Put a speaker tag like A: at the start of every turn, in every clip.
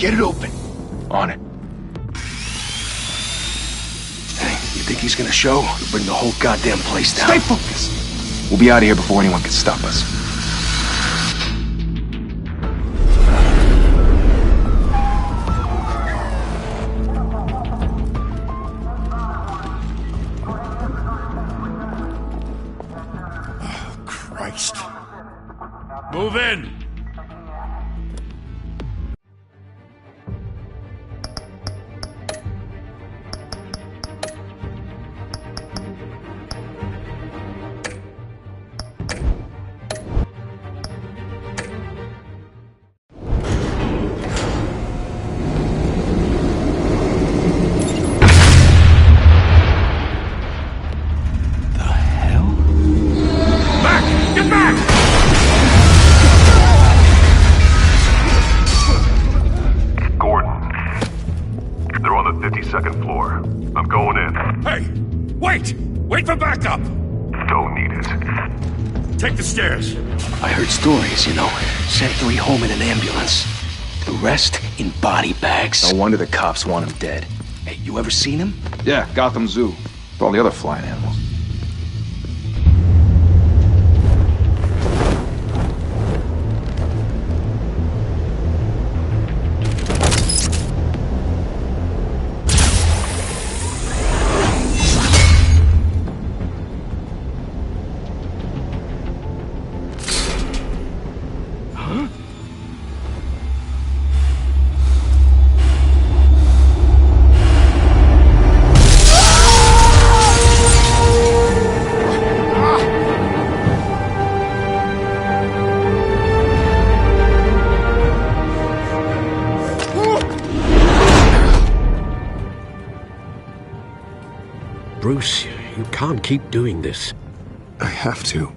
A: Get it open.
B: On it.
A: Hey, you think he's gonna show? He'll bring the whole goddamn place down.
B: Stay focused! We'll be out of here before anyone can stop us.
C: Oh, Christ.
D: Move in! Wait for backup!
E: Don't need it.
D: Take the stairs.
A: I heard stories, you know. Sent 3 home in an ambulance. The rest in body bags.
B: No wonder the cops want him dead.
A: Hey, you ever seen him?
B: Yeah, Gotham Zoo. With all the other flying animals.
F: Bruce, you can't keep doing this.
C: I have to.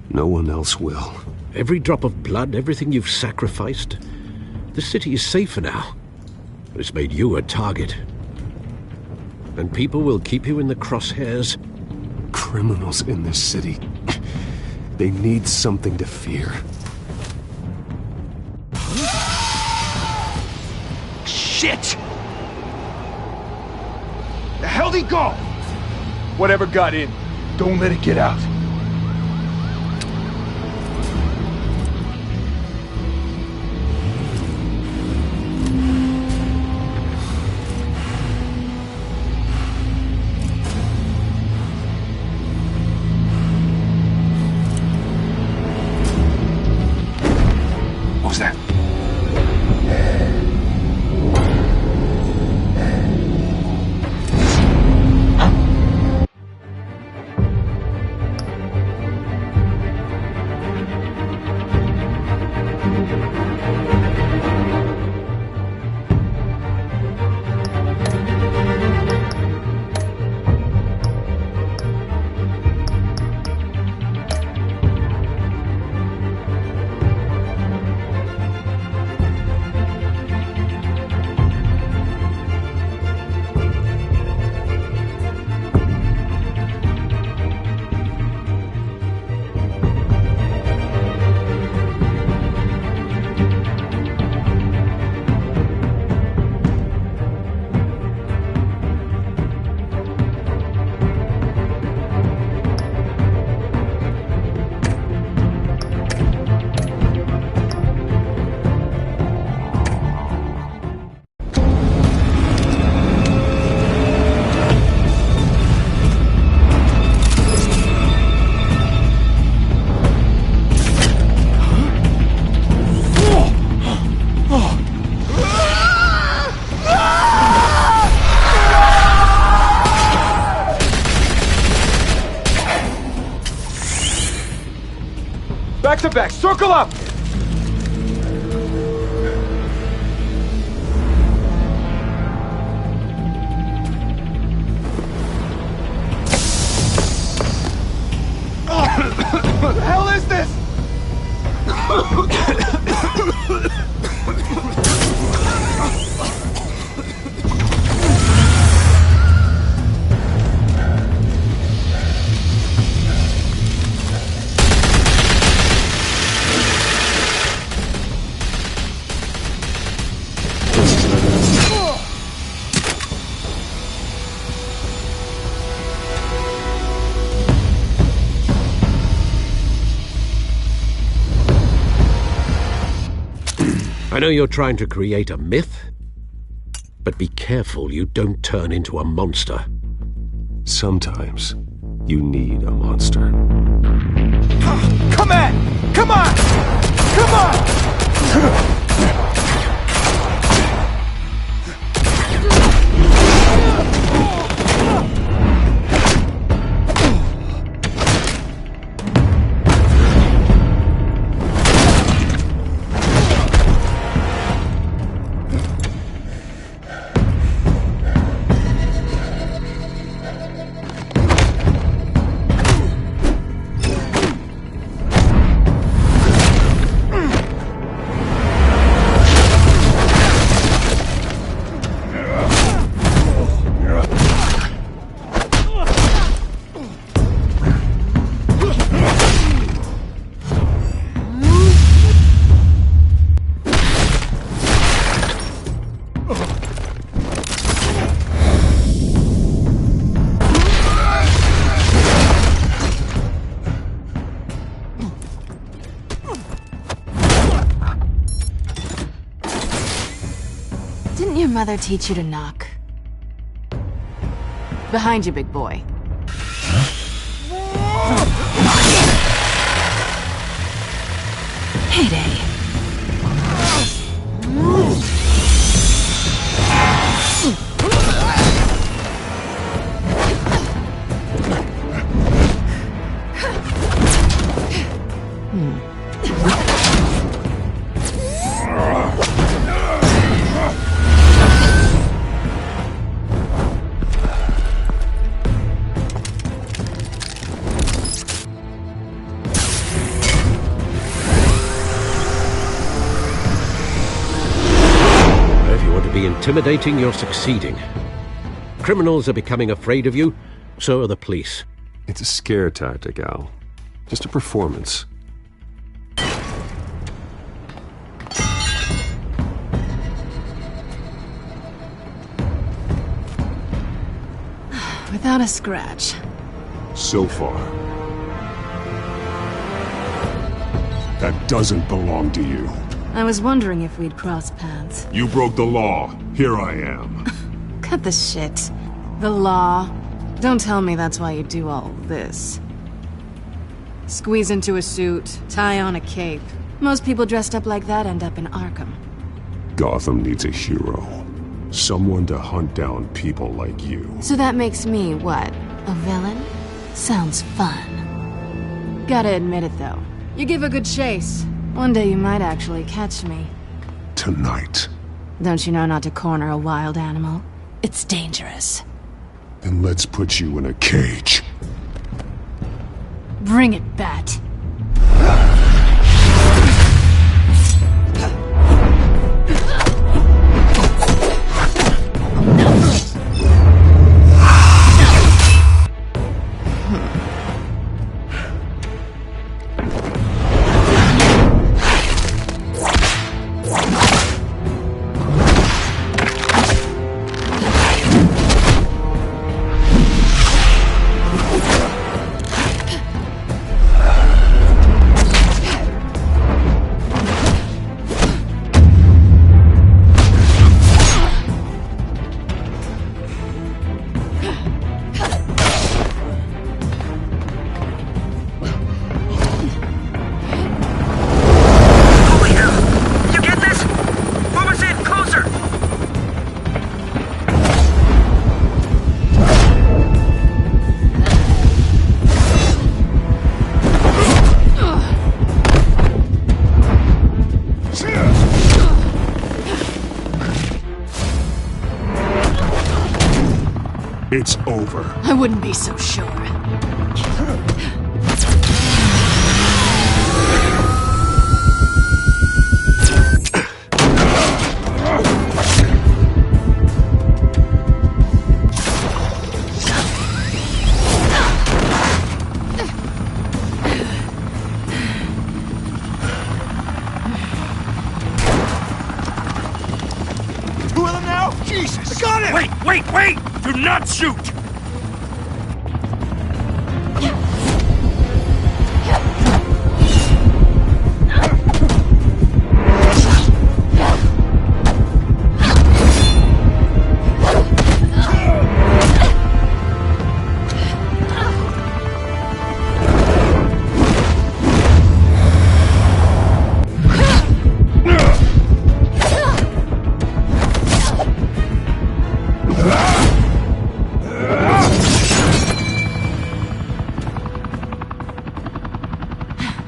C: No one else will.
F: Every drop of blood, everything you've sacrificed. The city is safer now. It's made you a target. And people will keep you in the crosshairs.
C: Criminals in this city. They need something to fear.
A: Shit!
B: The hell'd he go? Whatever got in, don't let it get out. What was that? Back to back, circle up! What the hell is this?
F: I know you're trying to create a myth, but be careful you don't turn into a monster.
C: Sometimes you need a monster.
B: Come on! Come on! Come on!
G: Didn't your mother teach you to knock? Behind you, big boy. Heyday.
F: Intimidating, you're succeeding. Criminals are becoming afraid of you, so are the police.
C: It's a scare tactic, Al. Just a performance.
G: Without a scratch.
C: So far. That doesn't belong to you.
G: I was wondering if we'd cross paths.
C: You broke the law. Here I am.
G: Cut the shit. The law. Don't tell me that's why you do all this. Squeeze into a suit, tie on a cape. Most people dressed up like that end up in Arkham.
C: Gotham needs a hero. Someone to hunt down people like you.
G: So that makes me, what, a villain? Sounds fun. Gotta admit it, though. You give a good chase. One day you might actually catch me.
C: Tonight.
G: Don't you know not to corner a wild animal? It's dangerous.
C: Then let's put you in a cage.
G: Bring it, Bat.
C: It's over.
G: I wouldn't be so sure.
B: Two of them now? Jesus! I got him!
D: Wait! Do not shoot!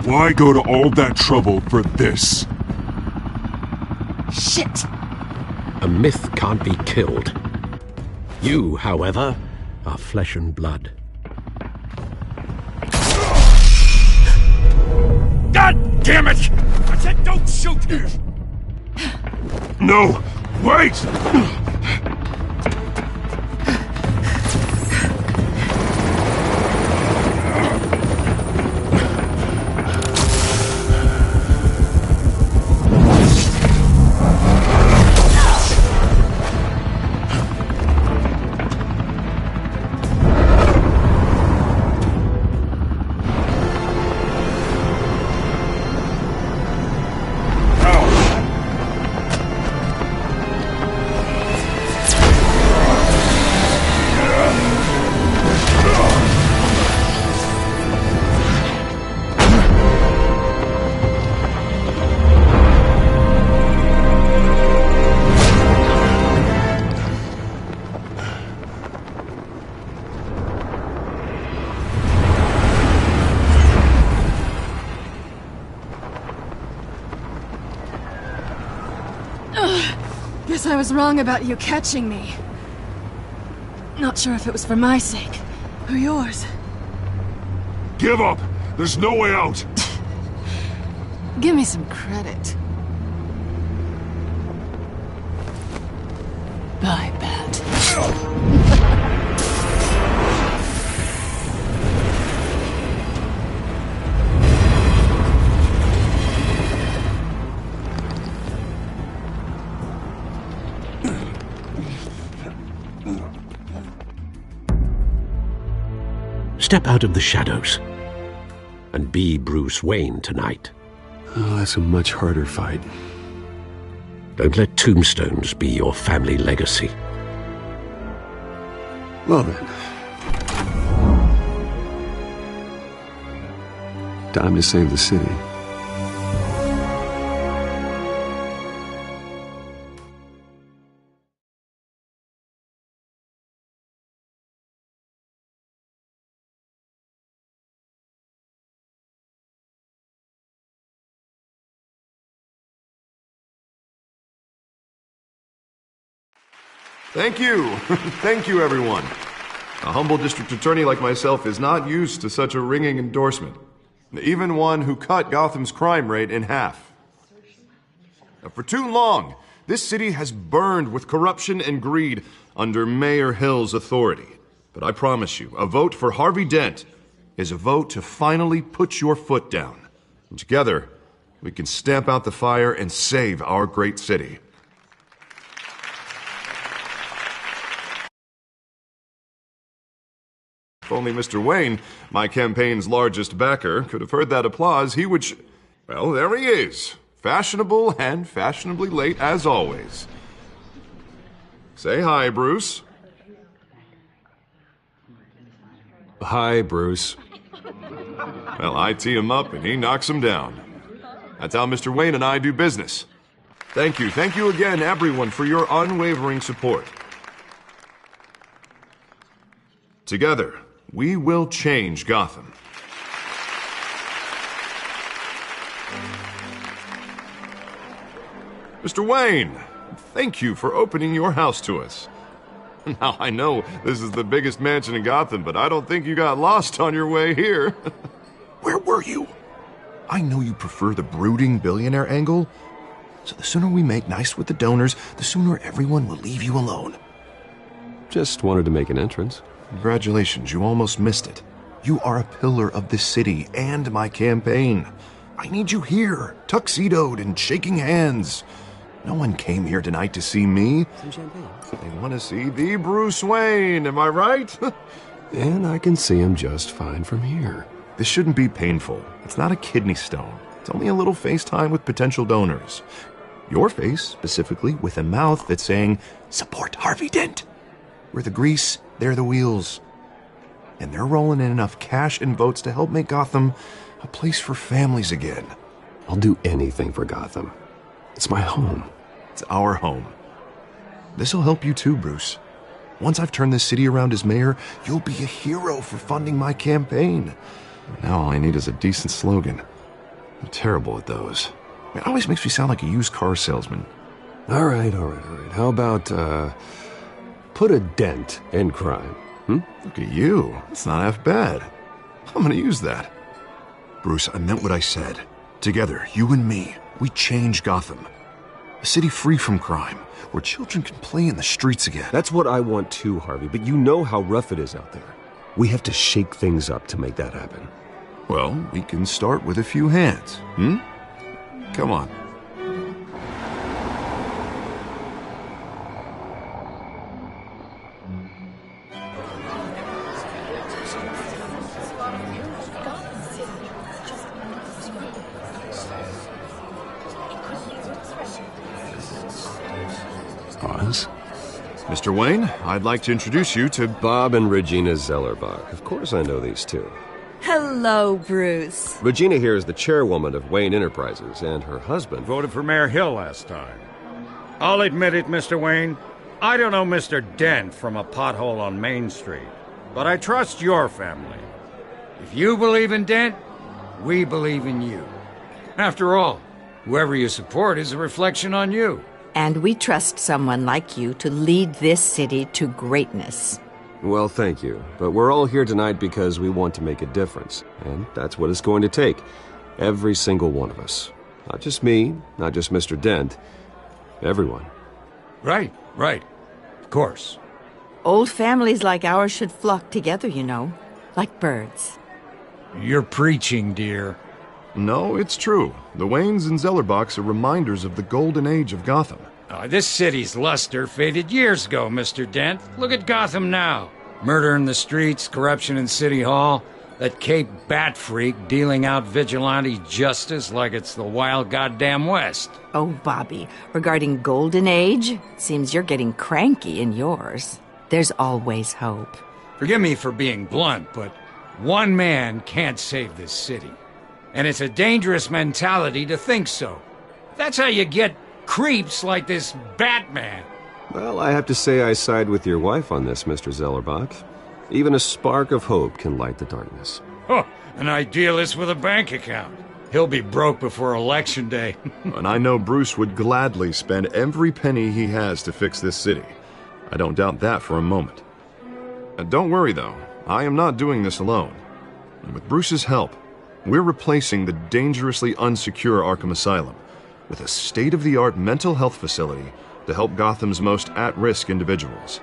H: Why go to all that trouble for this?
G: Shit!
F: A myth can't be killed. You, however, are flesh and blood.
D: God damn it! I said don't shoot!
H: No! Wait!
G: Guess I was wrong about you catching me. Not sure if it was for my sake, or yours.
H: Give up! There's no way out!
G: Give me some credit. Bye, Bat.
F: Step out of the shadows and be Bruce Wayne tonight.
C: Oh, that's a much harder fight.
F: Don't let tombstones be your family legacy.
C: Well then. Time to save the city.
I: Thank you. Thank you, everyone. A humble district attorney like myself is not used to such a ringing endorsement. Even one who cut Gotham's crime rate in half. For too long, this city has burned with corruption and greed under Mayor Hill's authority. But I promise you, a vote for Harvey Dent is a vote to finally put your foot down. And together, we can stamp out the fire and save our great city. If only Mr. Wayne, my campaign's largest backer, could have heard that applause, he would well, there he is. Fashionable and fashionably late as always. Say hi, Bruce.
C: Hi, Bruce.
I: Well, I tee him up and he knocks him down. That's how Mr. Wayne and I do business. Thank you. Thank you again, everyone, for your unwavering support. Together, we will change Gotham. Mr. Wayne, thank you for opening your house to us. Now, I know this is the biggest mansion in Gotham, but I don't think you got lost on your way here. Where were you? I know you prefer the brooding billionaire angle, so the sooner we make nice with the donors, the sooner everyone will leave you alone.
C: Just wanted to make an entrance.
I: Congratulations, you almost missed it. You are a pillar of this city and my campaign. I need you here, tuxedoed and shaking hands. No one came here tonight to see me.
C: Some champagne.
I: They want to see the Bruce Wayne, am I right?
C: And I can see him just fine from here.
I: This shouldn't be painful. It's not a kidney stone. It's only a little FaceTime with potential donors. Your face, specifically, with a mouth that's saying, support Harvey Dent. We're the grease, they're the wheels. And they're rolling in enough cash and votes to help make Gotham a place for families again.
C: I'll do anything for Gotham. It's my home.
I: It's our home. This'll help you too, Bruce. Once I've turned this city around as mayor, you'll be a hero for funding my campaign. Now all I need is a decent slogan. I'm terrible at those. It always makes me sound like a used car salesman.
C: All right. How about, put a dent in crime?
I: Look at you. That's not half bad. I'm gonna use that. Bruce, I meant what I said. Together, you and me, we change Gotham. A city free from crime, where children can play in the streets again.
C: That's what I want too, Harvey, but you know how rough it is out there. We have to shake things up to make that happen.
I: Well, we can start with a few hands, Come on.
C: Oz?
I: Mr. Wayne, I'd like to introduce you to
C: Bob and Regina Zellerbach. Of course I know these two.
J: Hello, Bruce.
C: Regina here is the chairwoman of Wayne Enterprises, and her husband...
D: Voted for Mayor Hill last time. I'll admit it, Mr. Wayne. I don't know Mr. Dent from a pothole on Main Street, but I trust your family. If you believe in Dent, we believe in you. After all, whoever you support is a reflection on you.
J: And we trust someone like you to lead this city to greatness.
C: Well, thank you. But we're all here tonight because we want to make a difference. And that's what it's going to take. Every single one of us. Not just me, not just Mr. Dent. Everyone.
D: Right. Of course.
J: Old families like ours should flock together, you know. Like birds.
D: You're preaching, dear.
I: No, it's true. The Waynes and Zellerbachs are reminders of the golden age of Gotham.
D: This city's luster faded years ago, Mr. Dent. Look at Gotham now. Murder in the streets, corruption in City Hall, that Cape Bat freak dealing out vigilante justice like it's the wild goddamn West.
J: Oh, Bobby, regarding Golden Age, seems you're getting cranky in yours. There's always hope.
D: Forgive me for being blunt, but one man can't save this city. And it's a dangerous mentality to think so. That's how you get creeps like this Batman.
C: Well, I have to say I side with your wife on this, Mr. Zellerbach. Even a spark of hope can light the darkness.
D: Oh, an idealist with a bank account. He'll be broke before Election Day.
I: And I know Bruce would gladly spend every penny he has to fix this city. I don't doubt that for a moment. Don't worry, though. I am not doing this alone. And with Bruce's help, we're replacing the dangerously unsecure Arkham Asylum with a state-of-the-art mental health facility to help Gotham's most at-risk individuals.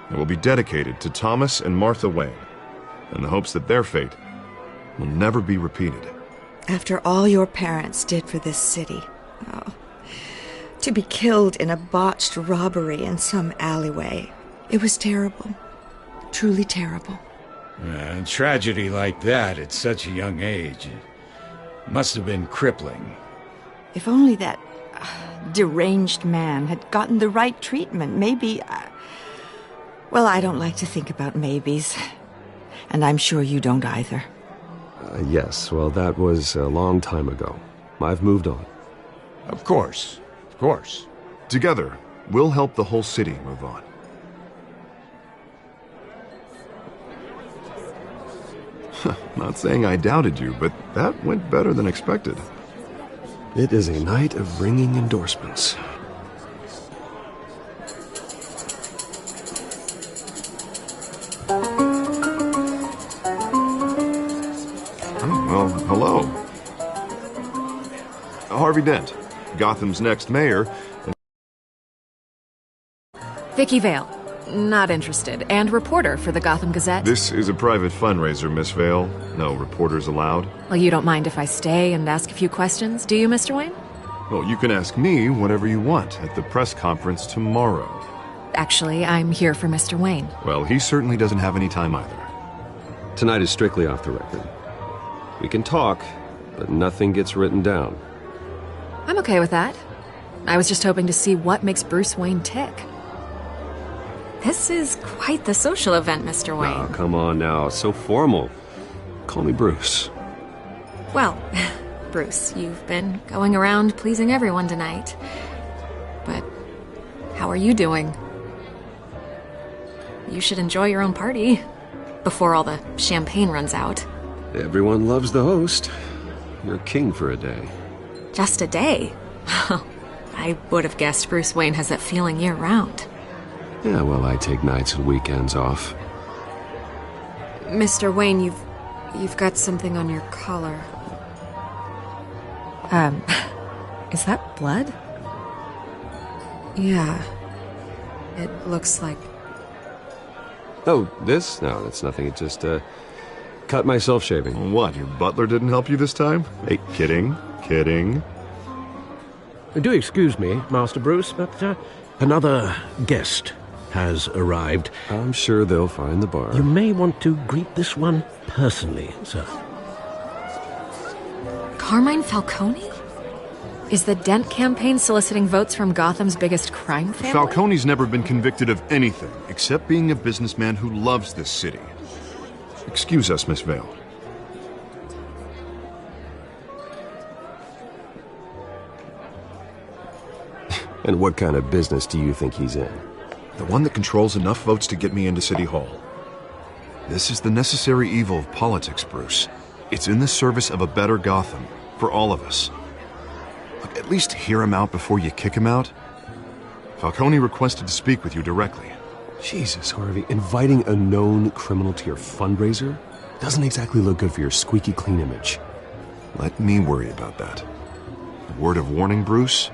I: It will be dedicated to Thomas and Martha Wayne, in the hopes that their fate will never be repeated.
K: After all your parents did for this city, to be killed in a botched robbery in some alleyway, it was terrible. Truly terrible.
D: A tragedy like that at such a young age must have been crippling.
J: If only that deranged man had gotten the right treatment, maybe... Well, I don't like to think about maybes. And I'm sure you don't either.
C: Yes, well, that was a long time ago. I've moved on.
D: Of course.
I: Together, we'll help the whole city move on. Not saying I doubted you, but that went better than expected.
C: It is a night of ringing endorsements.
I: Well, hello. Harvey Dent, Gotham's next mayor.
G: Vicky Vale. Not interested. And reporter for the Gotham Gazette.
I: This is a private fundraiser, Miss Vale. No reporters allowed.
G: Well, you don't mind if I stay and ask a few questions, do you, Mr. Wayne?
I: Well, you can ask me whatever you want at the press conference tomorrow.
G: Actually, I'm here for Mr. Wayne.
I: Well, he certainly doesn't have any time either.
C: Tonight is strictly off the record. We can talk, but nothing gets written down.
G: I'm okay with that. I was just hoping to see what makes Bruce Wayne tick. This is quite the social event, Mr. Wayne.
C: Oh, come on now. So formal. Call me Bruce.
G: Well, Bruce, you've been going around pleasing everyone tonight. But how are you doing? You should enjoy your own party before all the champagne runs out.
C: Everyone loves the host. you're king for a day.
L: Just a day? I would have guessed Bruce Wayne has that feeling year-round.
C: Yeah, well, I take nights and weekends off.
L: Mr. Wayne, you've got something on your collar. Is that blood? Yeah. It looks like...
C: Oh, this? No, that's nothing. It just, cut myself shaving.
I: What, your butler didn't help you this time? Hey, kidding.
F: Do excuse me, Master Bruce, but another guest has arrived.
C: I'm sure they'll find the bar.
F: You may want to greet this one personally, sir.
L: Carmine Falcone? Is the Dent campaign soliciting votes from Gotham's biggest crime family?
I: Falcone's never been convicted of anything except being a businessman who loves this city. Excuse us, Miss Vale.
C: And what kind of business do you think he's in?
I: The one that controls enough votes to get me into City Hall. This is the necessary evil of politics, Bruce. It's in the service of a better Gotham, for all of us. Look, at least hear him out before you kick him out. Falcone requested to speak with you directly.
C: Jesus, Harvey, inviting a known criminal to your fundraiser doesn't exactly look good for your squeaky clean image.
I: Let me worry about that. A word of warning, Bruce?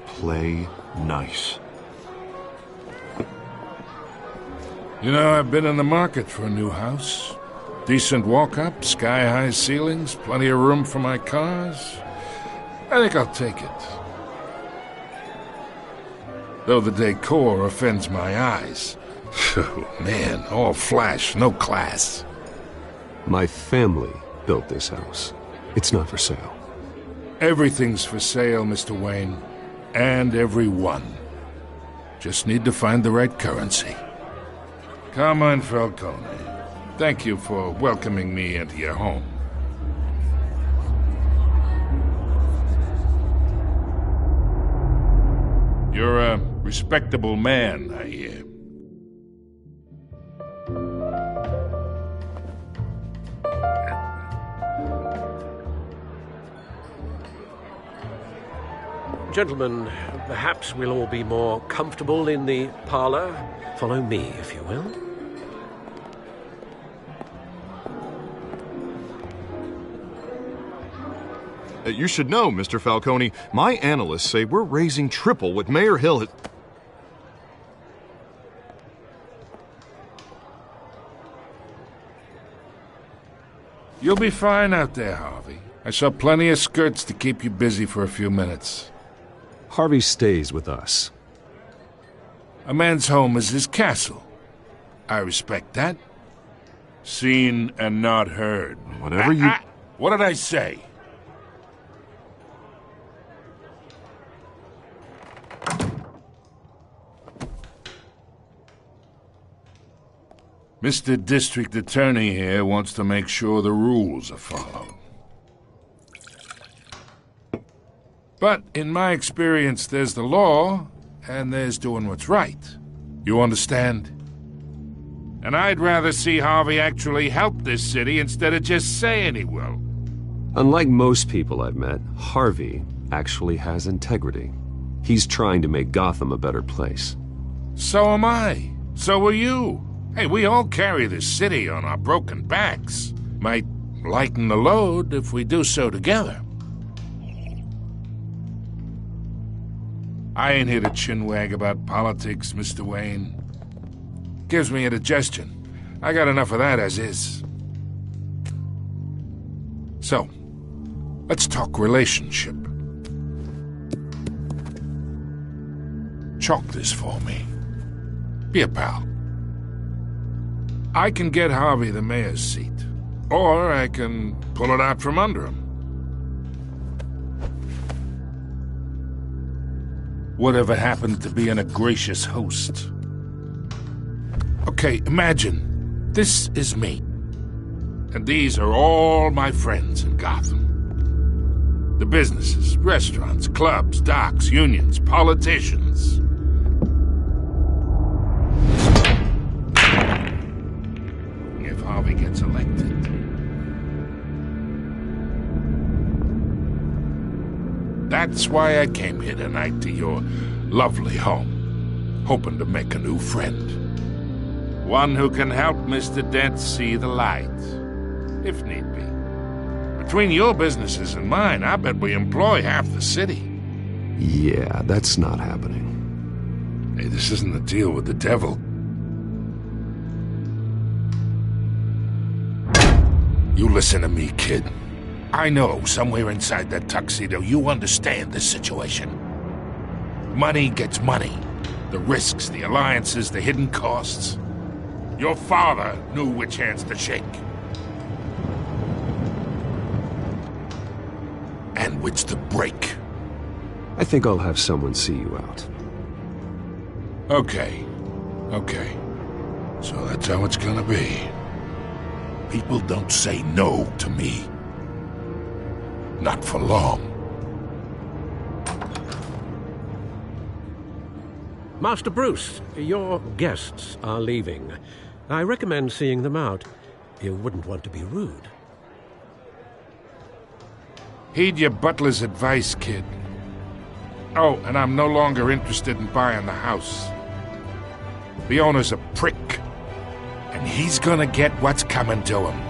I: Play nice.
H: You know, I've been in the market for a new house. Decent walk-up, sky-high ceilings, plenty of room for my cars. I think I'll take it. Though the decor offends my eyes. Oh, man, all flash, no class.
C: My family built this house. It's not for sale.
H: Everything's for sale, Mr. Wayne. And everyone. Just need to find the right currency. Carmine Falcone, thank you for welcoming me into your home. You're a respectable man, I hear.
F: Gentlemen, perhaps we'll all be more comfortable in the parlor. Follow me, if you will.
I: You should know, Mr. Falcone, my analysts say we're raising triple what Mayor Hill has...
H: You'll be fine out there, Harvey. I saw plenty of skirts to keep you busy for a few minutes.
C: Harvey stays with us.
H: A man's home is his castle. I respect that. Seen and not heard.
I: Whatever you...
H: What did I say? Mr. District Attorney here wants to make sure the rules are followed. But in my experience, there's the law, and there's doing what's right. You understand? And I'd rather see Harvey actually help this city instead of just saying he will.
C: Unlike most people I've met, Harvey actually has integrity. He's trying to make Gotham a better place.
H: So am I. So are you. Hey, we all carry this city on our broken backs. Might lighten the load if we do so together. I ain't here to chinwag about politics, Mr. Wayne. Gives me indigestion. I got enough of that as is. So, let's talk relationship. Chalk this for me. Be a pal. I can get Harvey the mayor's seat, or I can pull it out from under him. Whatever happened to being a gracious host? Okay, imagine, this is me. And these are all my friends in Gotham. The businesses, restaurants, clubs, docks, unions, politicians. If Harvey gets elected, That's why I came here tonight to your lovely home, hoping to make a new friend. One who can help Mr. Dent see the light, if need be. Between your businesses and mine, I bet we employ half the city.
C: Yeah, that's not happening.
H: Hey, this isn't a deal with the devil. You listen to me, kid. I know somewhere inside that tuxedo you understand this situation. Money gets money. The risks, the alliances, the hidden costs. Your father knew which hands to shake. And which to break.
C: I think I'll have someone see you out.
H: Okay. So that's how it's gonna be. People don't say no to me. Not for long.
F: Master Bruce, your guests are leaving. I recommend seeing them out. You wouldn't want to be rude.
H: Heed your butler's advice, kid. Oh, and I'm no longer interested in buying the house. The owner's a prick. And he's gonna get what's coming to him.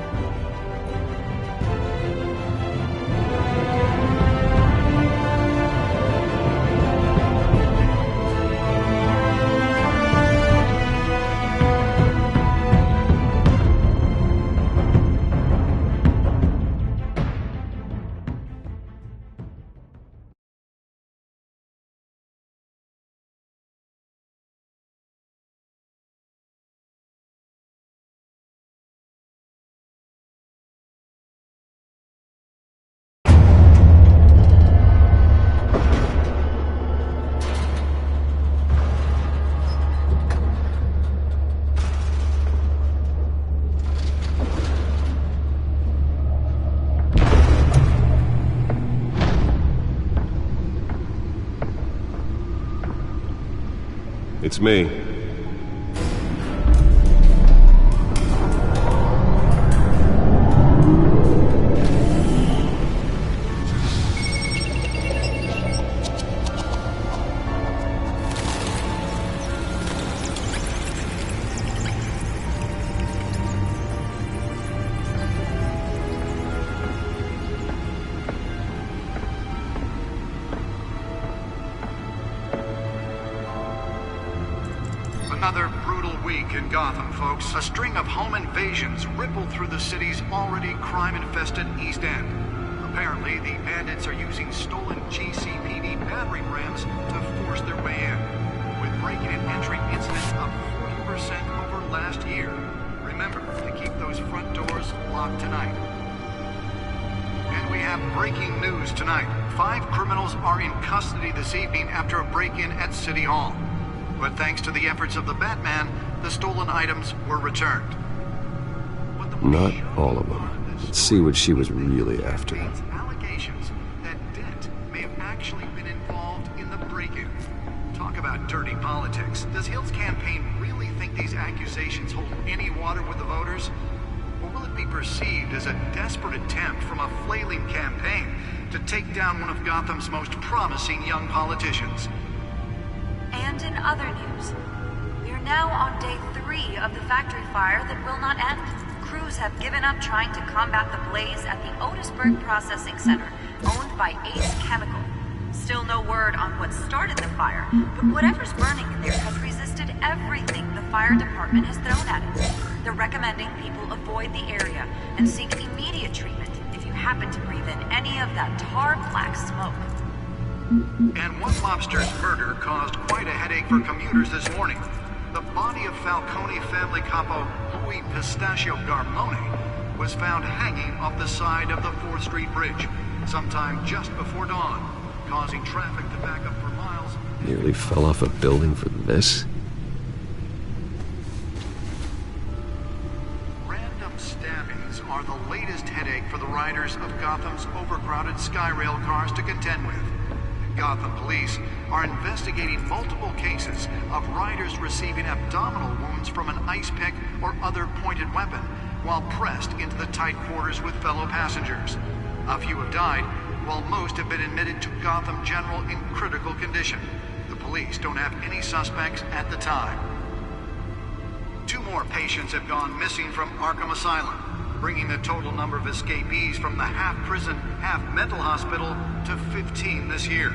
C: It's me.
M: Another brutal week in Gotham, folks. A string of home invasions rippled through the city's already crime-infested East End. Apparently, the bandits are using stolen GCPD battering rams to force their way in, with breaking and entering incidents up 40% over last year. Remember to keep those front doors locked tonight. And we have breaking news tonight. 5 criminals are in custody this evening after a break-in at City Hall. But thanks to the efforts of the Batman, the stolen items were returned.
C: Not all of them. Let's see what she was really after.
M: Allegations that Dent may have actually been involved in the break-in. Talk about dirty politics. Does Hill's campaign really think these accusations hold any water with the voters? Or will it be perceived as a desperate attempt from a flailing campaign to take down one of Gotham's most promising young politicians?
N: And in other news, we are now on day 3 of the factory fire that will not end. Crews have given up trying to combat the blaze at the Otisburg Processing Center, owned by Ace Chemical. Still no word on what started the fire, but whatever's burning in there has resisted everything the fire department has thrown at it. They're recommending people avoid the area and seek immediate treatment if you happen to breathe in any of that tar black smoke.
M: And one mobster's murder caused quite a headache for commuters this morning. The body of Falcone family capo Louis Pistachio Garmone was found hanging off the side of the 4th Street Bridge sometime just before dawn, causing traffic to back up for miles.
C: Nearly fell off a building for this?
M: Random stabbings are the latest headache for the riders of Gotham's overcrowded Skyrail cars to contend with. Gotham police are investigating multiple cases of riders receiving abdominal wounds from an ice pick or other pointed weapon while pressed into the tight quarters with fellow passengers. A few have died, while most have been admitted to Gotham General in critical condition. The police don't have any suspects at the time. 2 more patients have gone missing from Arkham Asylum, bringing the total number of escapees from the half-prison, half-mental hospital to 15 this year.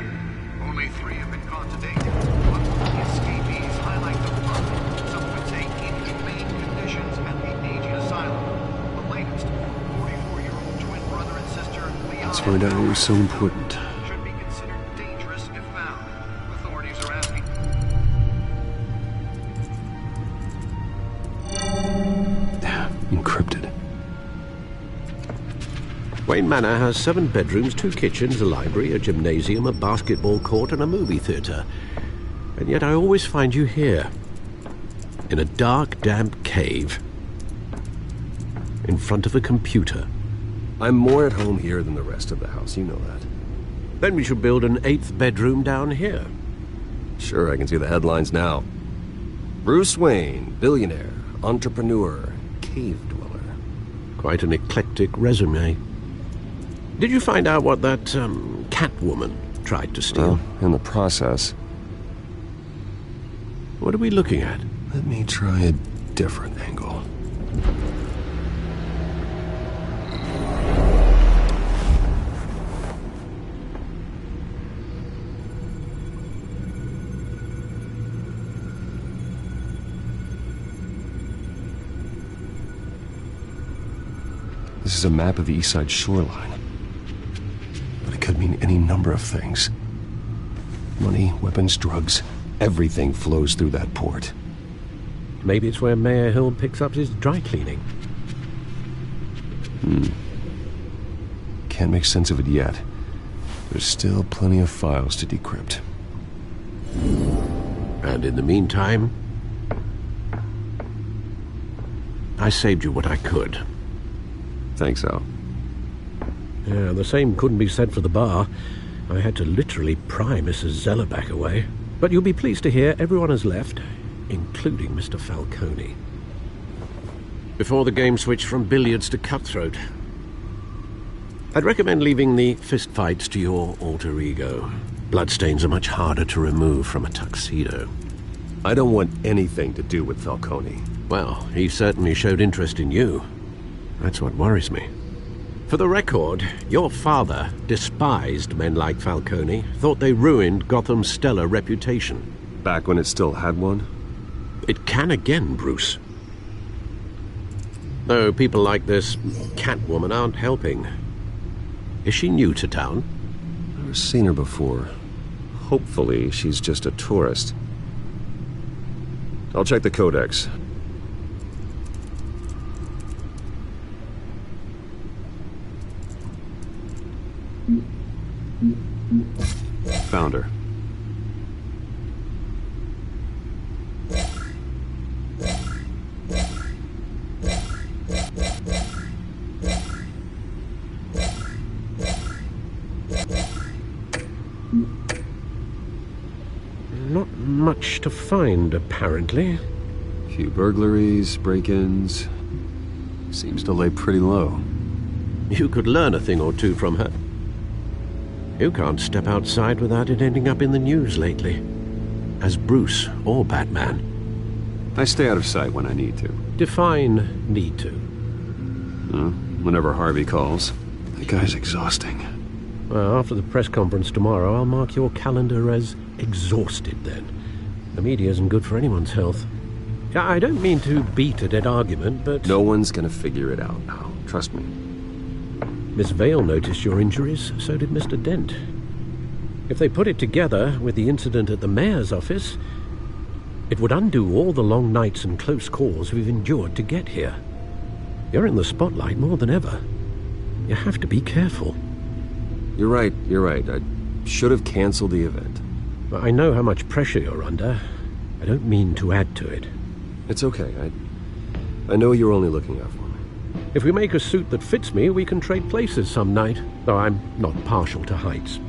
M: Only 3 have been caught to date, but the escapees highlight the rough, some would say inhumane conditions at the aging asylum. The latest, 44-year-old twin brother and sister, Leon.
C: Let's find out what was so important.
M: Should be considered dangerous if found. Authorities are asking.
C: Encrypted.
F: Wayne Manor has 7 bedrooms, 2 kitchens, a library, a gymnasium, a basketball court, and a movie theatre. And yet I always find you here, in a dark, damp cave, in front of a computer.
C: I'm more at home here than the rest of the house, you know that.
F: Then we should build an 8th bedroom down here.
C: Sure, I can see the headlines now. Bruce Wayne, billionaire, entrepreneur, cave dweller.
F: Quite an eclectic resume. Did you find out what that, Catwoman tried to steal?
C: Well, in the process.
F: What are we looking at?
C: Let me try a different angle. This is a map of the East Side shoreline. But it could mean any number of things. Money, weapons, drugs, everything flows through that port.
F: Maybe it's where Mayor Hill picks up his dry cleaning.
C: Can't make sense of it yet. There's still plenty of files to decrypt.
F: And in the meantime, I saved you what I could.
C: Think so?
F: Yeah, the same couldn't be said for the bar. I had to literally pry Mrs. Zellerback away. But you'll be pleased to hear everyone has left, including Mr. Falcone. Before the game switched from billiards to cutthroat. I'd recommend leaving the fistfights to your alter ego. Bloodstains are much harder to remove from a tuxedo.
C: I don't want anything to do with Falcone.
F: Well, he certainly showed interest in you. That's what worries me. For the record, your father despised men like Falcone, thought they ruined Gotham's stellar reputation.
C: Back when it still had one?
F: It can again, Bruce. Though people like this Catwoman aren't helping. Is she new to town?
C: Never seen her before. Hopefully, she's just a tourist. I'll check the codex. Found her.
F: Not much to find, apparently.
C: Few burglaries, break-ins. Seems to lay pretty low.
F: You could learn a thing or two from her. You can't step outside without it ending up in the news lately. As Bruce or Batman.
C: I stay out of sight when I need to.
F: Define need to.
C: Whenever Harvey calls. That guy's exhausting.
F: Well, after the press conference tomorrow, I'll mark your calendar as exhausted then. The media isn't good for anyone's health. I don't mean to beat a dead argument, but...
C: No one's gonna figure it out now. Trust me.
F: Miss Vale noticed your injuries, so did Mr. Dent. If they put it together with the incident at the mayor's office, it would undo all the long nights and close calls we've endured to get here. You're in the spotlight more than ever. You have to be careful.
C: You're right. I should have canceled the event.
F: I know how much pressure you're under. I don't mean to add to it.
C: It's okay. I know you're only looking out for me.
F: If we make a suit that fits me, we can trade places some night, though I'm not partial to heights.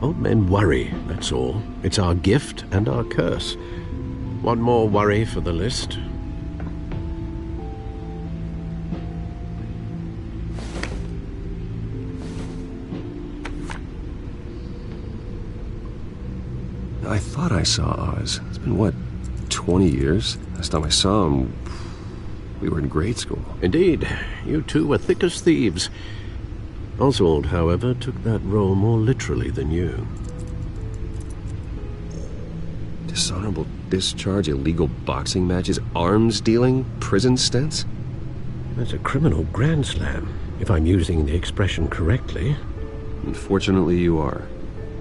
F: Old men worry, that's all. It's our gift and our curse. One more worry for the list.
C: I thought I saw Oz. It's been, what, 20 years? Last time I saw him, we were in grade school.
F: Indeed. You two were thick as thieves. Oswald, however, took that role more literally than you.
C: Dishonorable discharge, illegal boxing matches, arms dealing, prison stints?
F: That's a criminal grand slam, if I'm using the expression correctly.
C: Unfortunately, you are.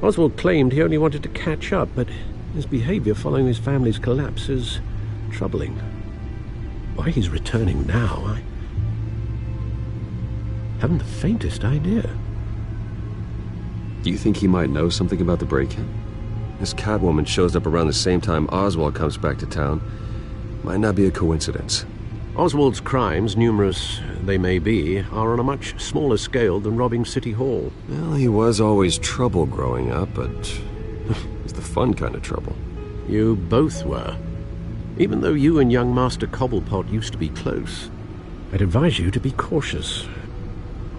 F: Oswald claimed he only wanted to catch up, but his behavior following his family's collapse is troubling. Why he's returning now, I haven't the faintest idea.
C: Do you think he might know something about the break-in? This Catwoman shows up around the same time Oswald comes back to town. Might not be a coincidence.
F: Oswald's crimes, numerous they may be, are on a much smaller scale than robbing City Hall.
C: Well, he was always trouble growing up, but it's the fun kind of trouble.
F: You both were. Even though you and young Master Cobblepot used to be close, I'd advise you to be cautious.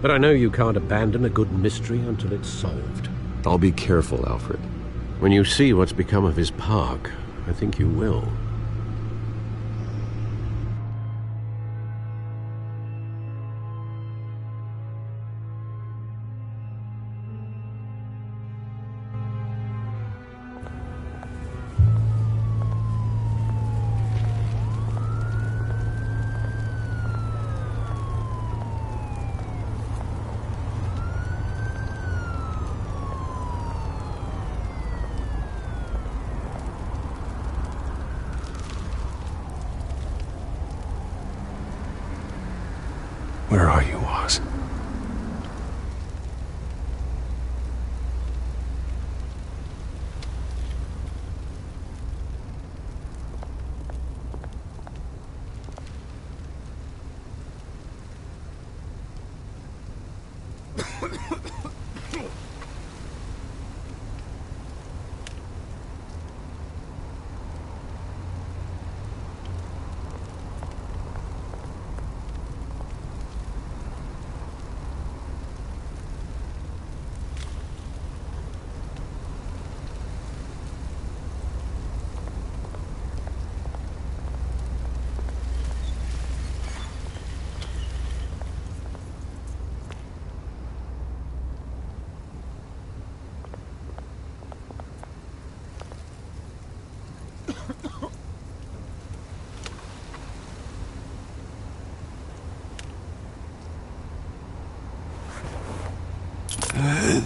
F: But I know you can't abandon a good mystery until it's solved.
C: I'll be careful, Alfred.
F: When you see what's become of his park, I think you will.
C: Where are you, Oz?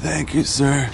O: Thank you, sir.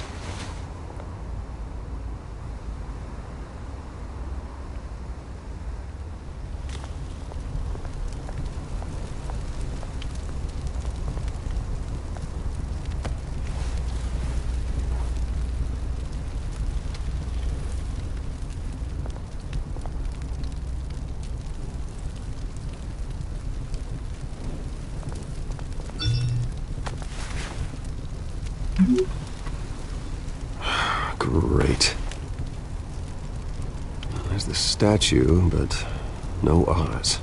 C: Great. There's the statue, but no Oz.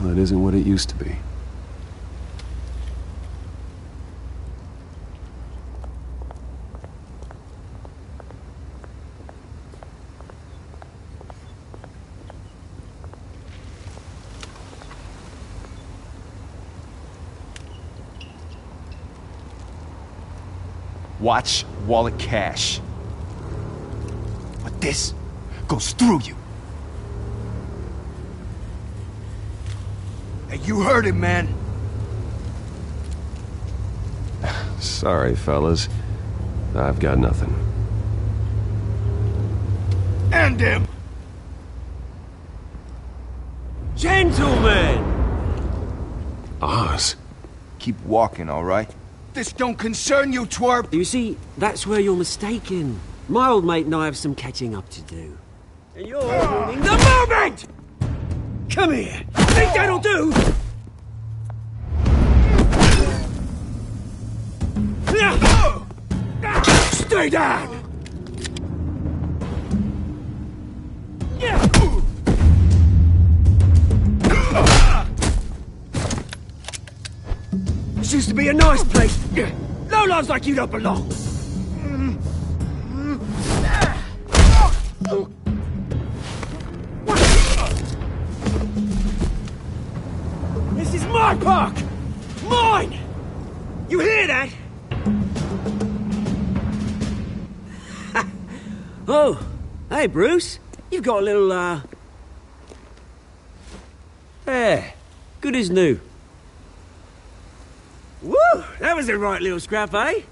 C: It isn't what it used to be.
B: Watch wallet cash. But this goes through you. Hey, you heard it, man.
C: Sorry, fellas. I've got nothing.
B: End him!
P: Gentlemen!
C: Oz.
B: Keep walking, all right? This don't concern you, twerp!
P: You see, that's where you're mistaken. My old mate and I have some catching up to do. And you're ruining the moment! Come here! Think that'll do? Stay down! This used to be a nice place. Lowlifes like you don't belong. This is my park! Mine! You hear that? Oh, hey, Bruce. You've got a little, There. Good as new. Woo! That was a right little scrap, eh?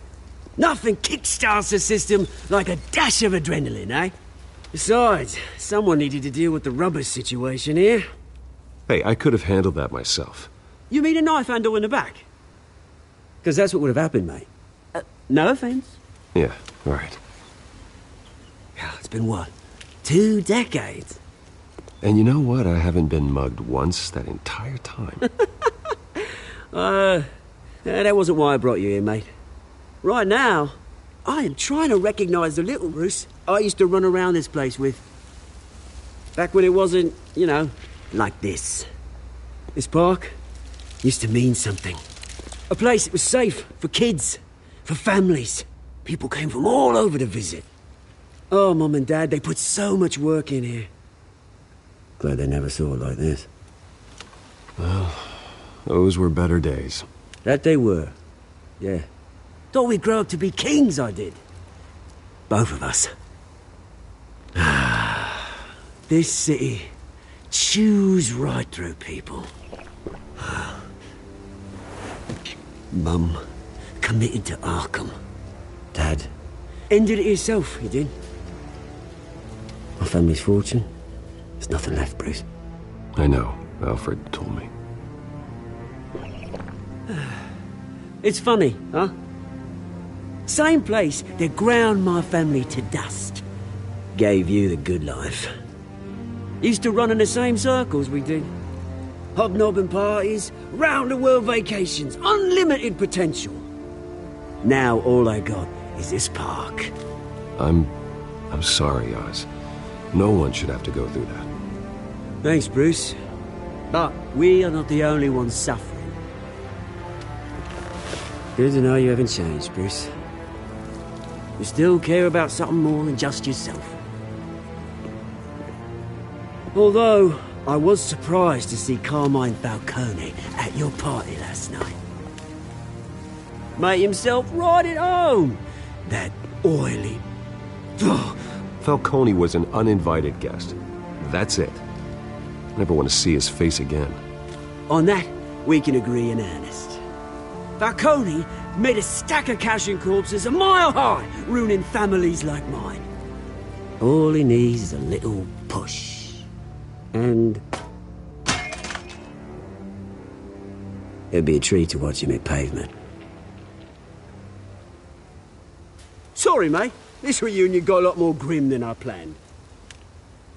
P: Nothing kickstarts the system like a dash of adrenaline, eh? Besides, someone needed to deal with the rubber situation here.
C: Hey, I could have handled that myself.
P: You mean a knife handle in the back? Because that's what would have happened, mate. No offense.
C: Yeah, right.
P: It's been, what, 2 decades?
C: And you know what? I haven't been mugged once that entire time.
P: That wasn't why I brought you here, mate. Right now, I am trying to recognize the little Bruce I used to run around this place with. Back when it wasn't, you know, like this. This park used to mean something. A place that was safe for kids, for families. People came from all over to visit. Oh, Mum and Dad, they put so much work in here. Glad they never saw it like this.
C: Well, those were better days.
P: That they were. Yeah. Thought we'd grow up to be kings, I did. Both of us. This city chews right through people. Mum committed to Arkham. Dad ended it himself, he did. My family's fortune. There's nothing left, Bruce.
C: I know. Alfred told me.
P: It's funny, huh? Same place that ground my family to dust. Gave you the good life. Used to run in the same circles we did. Hobnobbing parties, round-the-world vacations, unlimited potential. Now all I got is this park.
C: I'm sorry, Oz. No one should have to go through that.
P: Thanks, Bruce. But we are not the only ones suffering. Good to know you haven't changed, Bruce. You still care about something more than just yourself. Although, I was surprised to see Carmine Falcone at your party last night. Made himself right at home. That oily...
C: Falcone was an uninvited guest. That's it. Never want to see his face again.
P: On that, we can agree in earnest. Falcone made a stack of cash and corpses a mile high, ruining families like mine. All he needs is a little push. And... it'd be a treat to watch him hit pavement. Sorry, mate. This reunion got a lot more grim than I planned.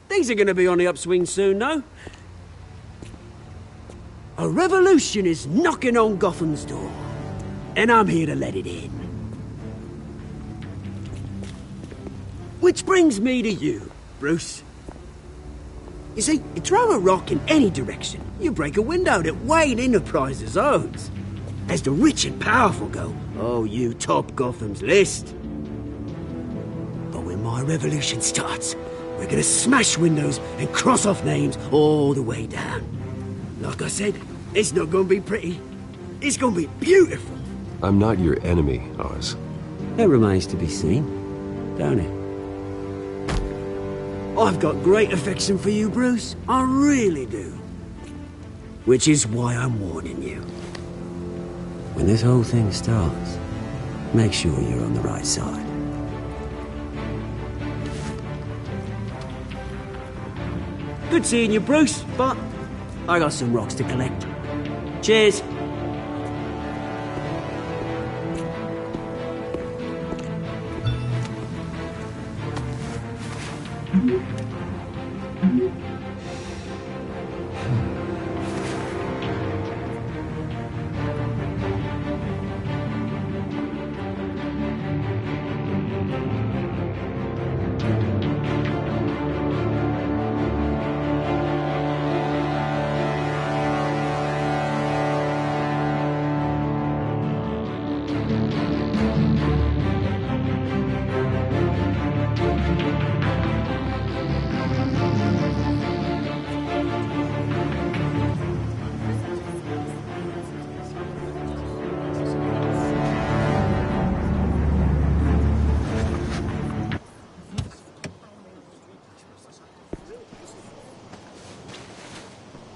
P: Things are gonna be on the upswing soon, though. A revolution is knocking on Gotham's door. And I'm here to let it in. Which brings me to you, Bruce. You see, you throw a rock in any direction, you break a window that Wayne Enterprises owns. As the rich and powerful go, oh, you top Gotham's list. But when my revolution starts, we're gonna smash windows and cross off names all the way down. Like I said, it's not gonna be pretty. It's gonna be beautiful.
C: I'm not your enemy, Oz.
P: That remains to be seen, don't it? I've got great affection for you, Bruce. I really do. Which is why I'm warning you. When this whole thing starts, Make sure you're on the right side. Good seeing you, Bruce, but I got some rocks to collect. Cheers.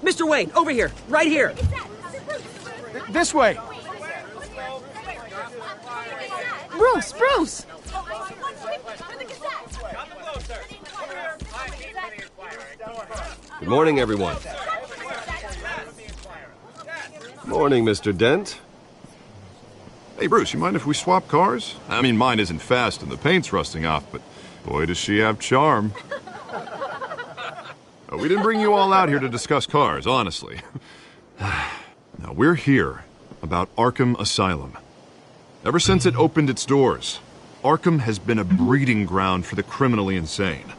P: Mr. Wayne, over here, right here.
B: This way.
G: Bruce!
C: Good morning, everyone. Morning, Mr. Dent.
I: Hey, Bruce, you mind if we swap cars? I mean, mine isn't fast and the paint's rusting off, but boy, does she have charm. We didn't bring you all out here to discuss cars, honestly. Now, we're here about Arkham Asylum. Ever since it opened its doors, Arkham has been a breeding ground for the criminally insane.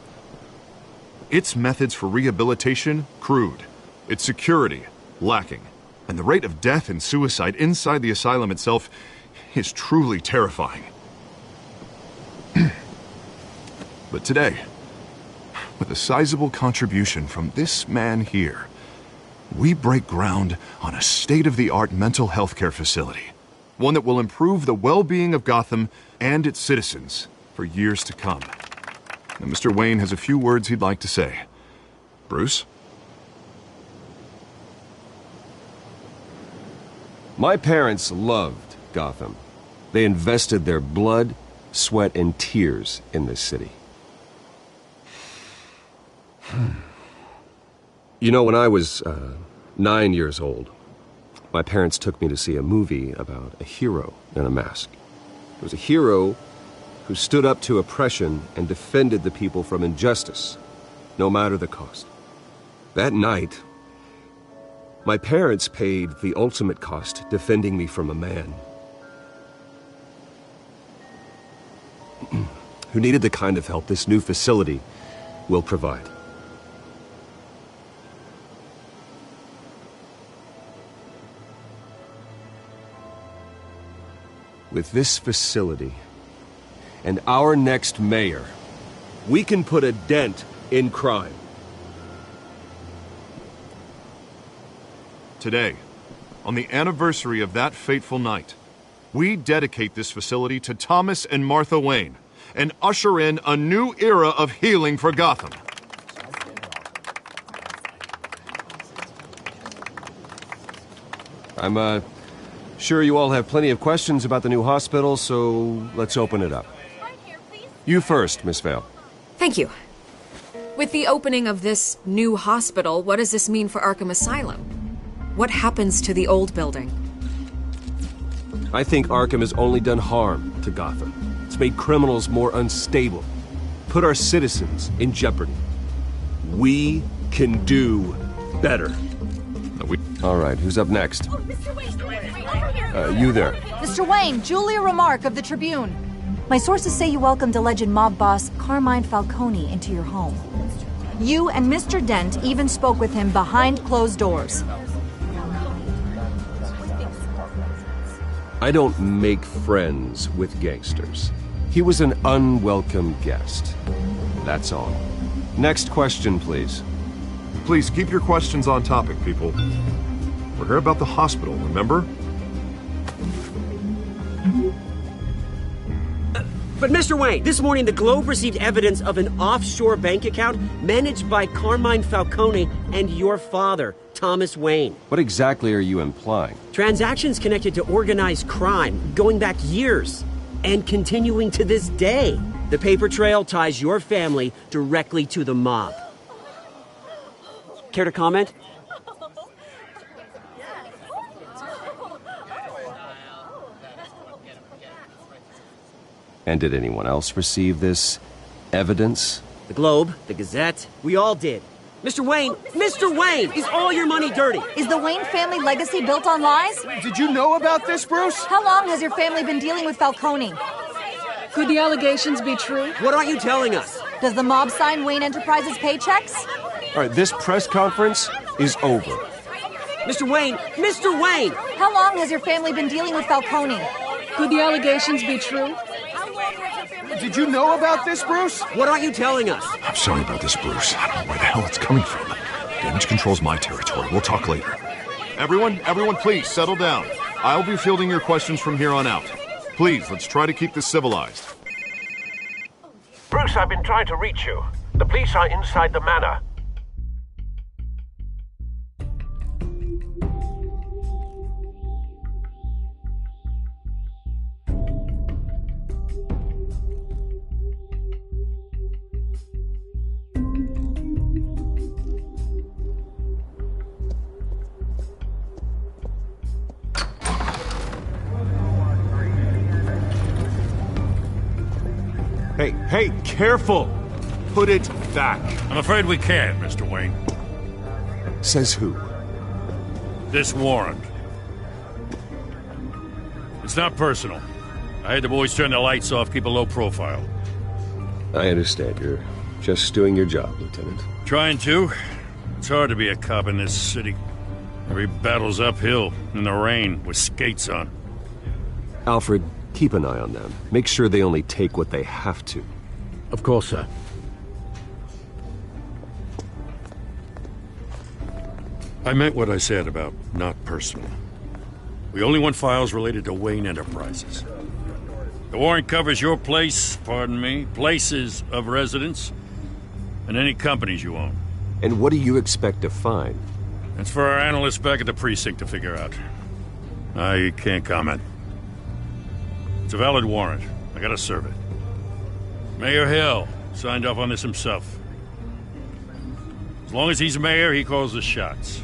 I: Its methods for rehabilitation, crude. Its security, lacking. And the rate of death and suicide inside the asylum itself is truly terrifying. But today, with a sizable contribution from this man here, we break ground on a state-of-the-art mental health care facility. One that will improve the well-being of Gotham and its citizens for years to come. Now, Mr. Wayne has a few words he'd like to say. Bruce?
C: My parents loved Gotham. They invested their blood, sweat, and tears in this city. You know, when I was 9 years old, my parents took me to see a movie about a hero in a mask. It was a hero who stood up to oppression and defended the people from injustice, no matter the cost. That night, my parents paid the ultimate cost defending me from a man who needed the kind of help this new facility will provide. With this facility and our next mayor, we can put a dent in crime.
I: Today, on the anniversary of that fateful night, we dedicate this facility to Thomas and Martha Wayne and usher in a new era of healing for Gotham.
C: I'm sure you all have plenty of questions about the new hospital, so let's open it up. You first, Miss Vale.
L: Thank you. With the opening of this new hospital, what does this mean for Arkham Asylum? What happens to the old building?
C: I think Arkham has only done harm to Gotham. It's made criminals more unstable, put our citizens in jeopardy. We can do better. All right, who's up next? You there.
Q: Mr. Wayne, Julia Remark of the Tribune. My sources say you welcomed alleged mob boss Carmine Falcone into your home. You and Mr. Dent even spoke with him behind closed doors.
C: I don't make friends with gangsters. He was an unwelcome guest. That's all. Next question, please.
I: Please keep your questions on topic, people. We're here about the hospital, remember?
P: But Mr. Wayne, this morning the Globe received evidence of an offshore bank account managed by Carmine Falcone and your father, Thomas Wayne.
C: What exactly are you implying?
P: Transactions connected to organized crime, going back years. and continuing to this day. The paper trail ties your family directly to the mob. Care to comment?
C: And did anyone else receive this evidence?
P: The Globe, the Gazette, we all did. Mr. Wayne, is all your money dirty?
Q: Is the Wayne family legacy built on lies?
B: Did you know about this, Bruce?
Q: How long has your family been dealing with Falcone?
G: Could the allegations be true?
P: What aren't you telling us?
Q: Does the mob sign Wayne Enterprises paychecks?
C: All right, this press conference is over.
P: Mr. Wayne!
Q: How long has your family been dealing with Falcone?
G: Could the allegations be true?
B: Did you know about this, Bruce?
P: What aren't you telling us?
E: I'm sorry about this, Bruce. I don't know where the hell it's coming from. Damage control's my territory. We'll talk later.
I: Everyone, please, settle down. I'll be fielding your questions from here on out. Please, let's try to keep this civilized.
F: Bruce, I've been trying to reach you. The police are inside the manor.
B: Hey, careful! Put it back.
D: I'm afraid we can't, Mr. Wayne.
C: Says who?
D: This warrant. It's not personal. I had the boys turn the lights off, keep a low profile.
C: I understand. You're just doing your job, Lieutenant.
D: Trying to. It's hard to be a cop in this city. Every battle's uphill, in the rain, with skates on.
C: Alfred, keep an eye on them. Make sure they only take what they have to.
F: Of course, sir.
D: I meant what I said about not personal. We only want files related to Wayne Enterprises. The warrant covers your place, places of residence, and any companies you own.
C: And what do you expect to find?
D: That's for our analysts back at the precinct to figure out. I can't comment. It's a valid warrant. I gotta serve it. Mayor Hill signed off on this himself. As long as he's mayor, he calls the shots.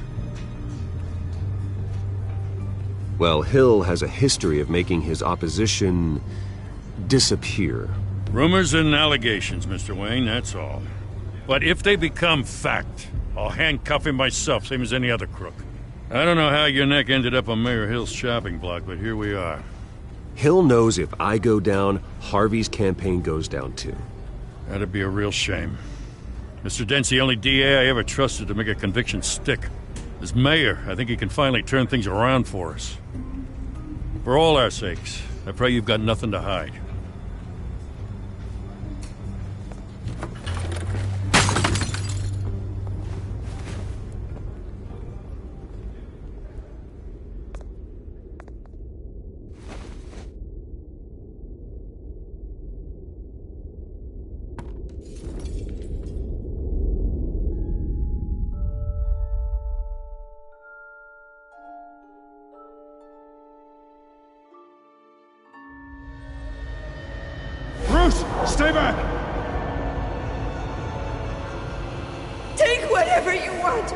C: Well, Hill has a history of making his opposition disappear.
D: Rumors and allegations, Mr. Wayne, that's all. But if they become fact, I'll handcuff him myself, same as any other crook. I don't know how your neck ended up on Mayor Hill's shopping block, but here we are.
C: Hill knows if I go down, Harvey's campaign goes down too.
D: That'd be a real shame. Mr. Dent's the only DA I ever trusted to make a conviction stick. As mayor, I think he can finally turn things around for us. For all our sakes, I pray you've got nothing to hide.
B: Stay back!
K: Take whatever you want.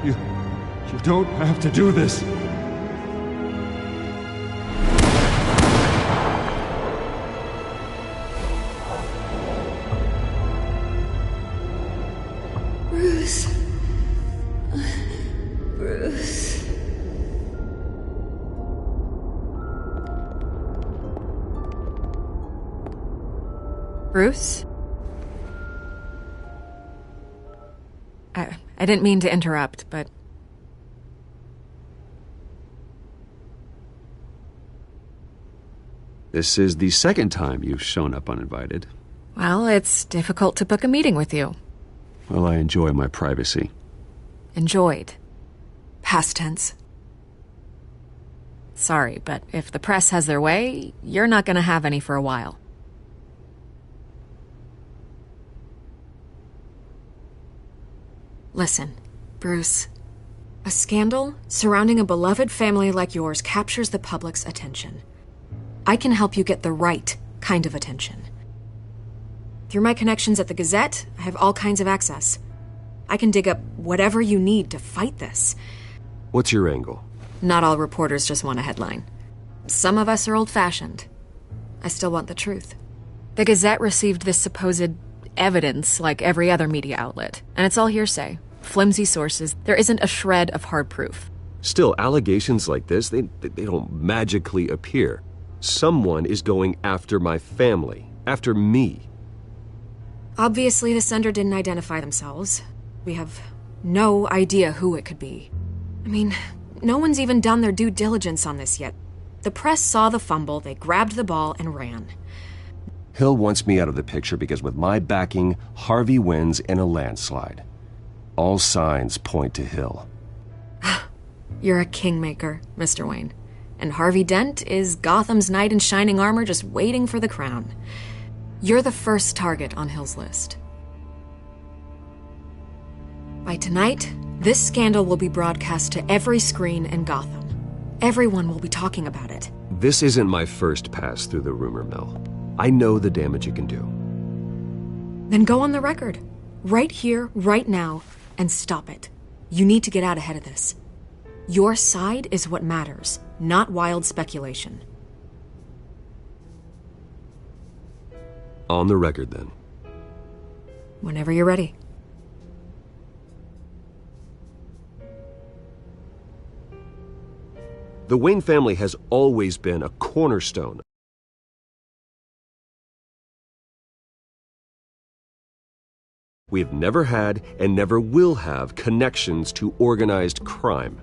B: You don't have to do this.
K: Bruce. Bruce.
L: Bruce? I didn't mean to interrupt, but...
C: This is the second time you've shown up uninvited.
L: Well, it's difficult to book a meeting with you.
C: Well, I enjoy my privacy.
L: Enjoyed. Past tense. Sorry, but if the press has their way, you're not gonna have any for a while. Listen, Bruce. A scandal surrounding a beloved family like yours captures the public's attention. I can help you get the right kind of attention. Through my connections at the Gazette, I have all kinds of access. I can dig up whatever you need to fight this.
C: What's your angle?
L: Not all reporters just want a headline. Some of us are old-fashioned. I still want the truth. The Gazette received this supposed evidence like every other media outlet, and it's all hearsay. Flimsy sources. There isn't a shred of hard proof.
C: Still, allegations like this, they don't magically appear. Someone is going after my family, after me.
L: Obviously, the sender didn't identify themselves. We have no idea who it could be. I mean, no one's even done their due diligence on this yet. The press saw the fumble, they grabbed the ball and ran.
C: Hill wants me out of the picture because with my backing, Harvey wins in a landslide. All signs point to Hill.
L: You're a kingmaker, Mr. Wayne. And Harvey Dent is Gotham's knight in shining armor just waiting for the crown. You're the first target on Hill's list. By tonight, this scandal will be broadcast to every screen in Gotham. Everyone will be talking about it.
C: This isn't my first pass through the rumor mill. I know the damage it can do.
L: Then go on the record. Right here, right now, and stop it. You need to get out ahead of this. Your side is what matters, not wild speculation.
C: On the record, then.
L: Whenever you're ready.
C: The Wayne family has always been a cornerstone. We have never had and never will have connections to organized crime.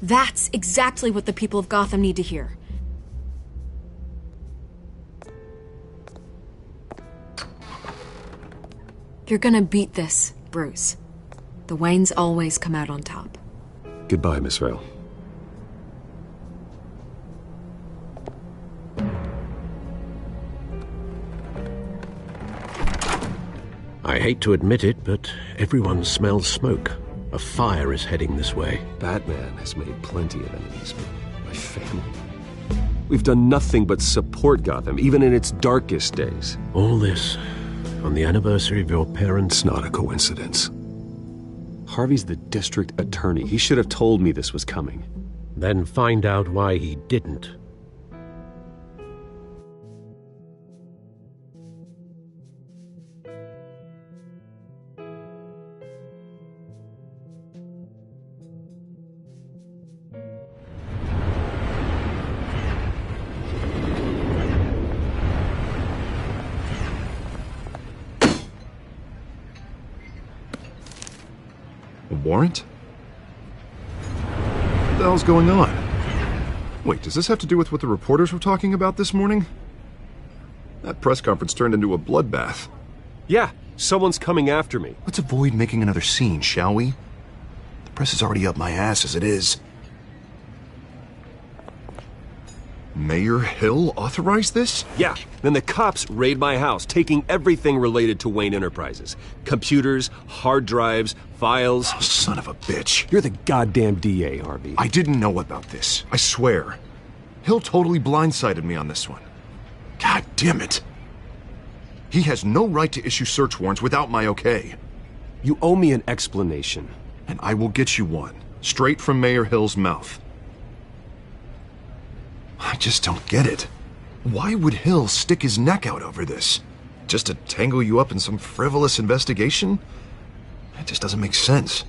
L: That's exactly what the people of Gotham need to hear. You're gonna beat this, Bruce. The Waynes always come out on top.
C: Goodbye, Miss Vale.
F: I hate to admit it, but everyone smells smoke. A fire is heading this way.
C: Batman has made plenty of enemies, but my family... We've done nothing but support Gotham, even in its darkest days.
F: All this on the anniversary of your parents'...
C: It's not a coincidence. Harvey's the district attorney. He should have told me this was coming.
F: Then find out why he didn't.
I: Warrant? What the hell's going on? Wait, does this have to do with what the reporters were talking about this morning? That press conference turned into a bloodbath.
C: Yeah, someone's coming after me.
I: Let's avoid making another scene, shall we? The press is already up my ass as it is. Mayor Hill authorized this?
C: Yeah, then the cops raid my house, taking everything related to Wayne Enterprises. Computers, hard drives, files.
I: Oh, son of a bitch.
C: You're the goddamn DA, Harvey.
I: I didn't know about this. I swear. Hill totally blindsided me on this one. God damn it. He has no right to issue search warrants without my okay.
C: You owe me an explanation.
I: And I will get you one, straight from Mayor Hill's mouth. I just don't get it. Why would Hill stick his neck out over this? Just to tangle you up in some frivolous investigation? That just doesn't make sense.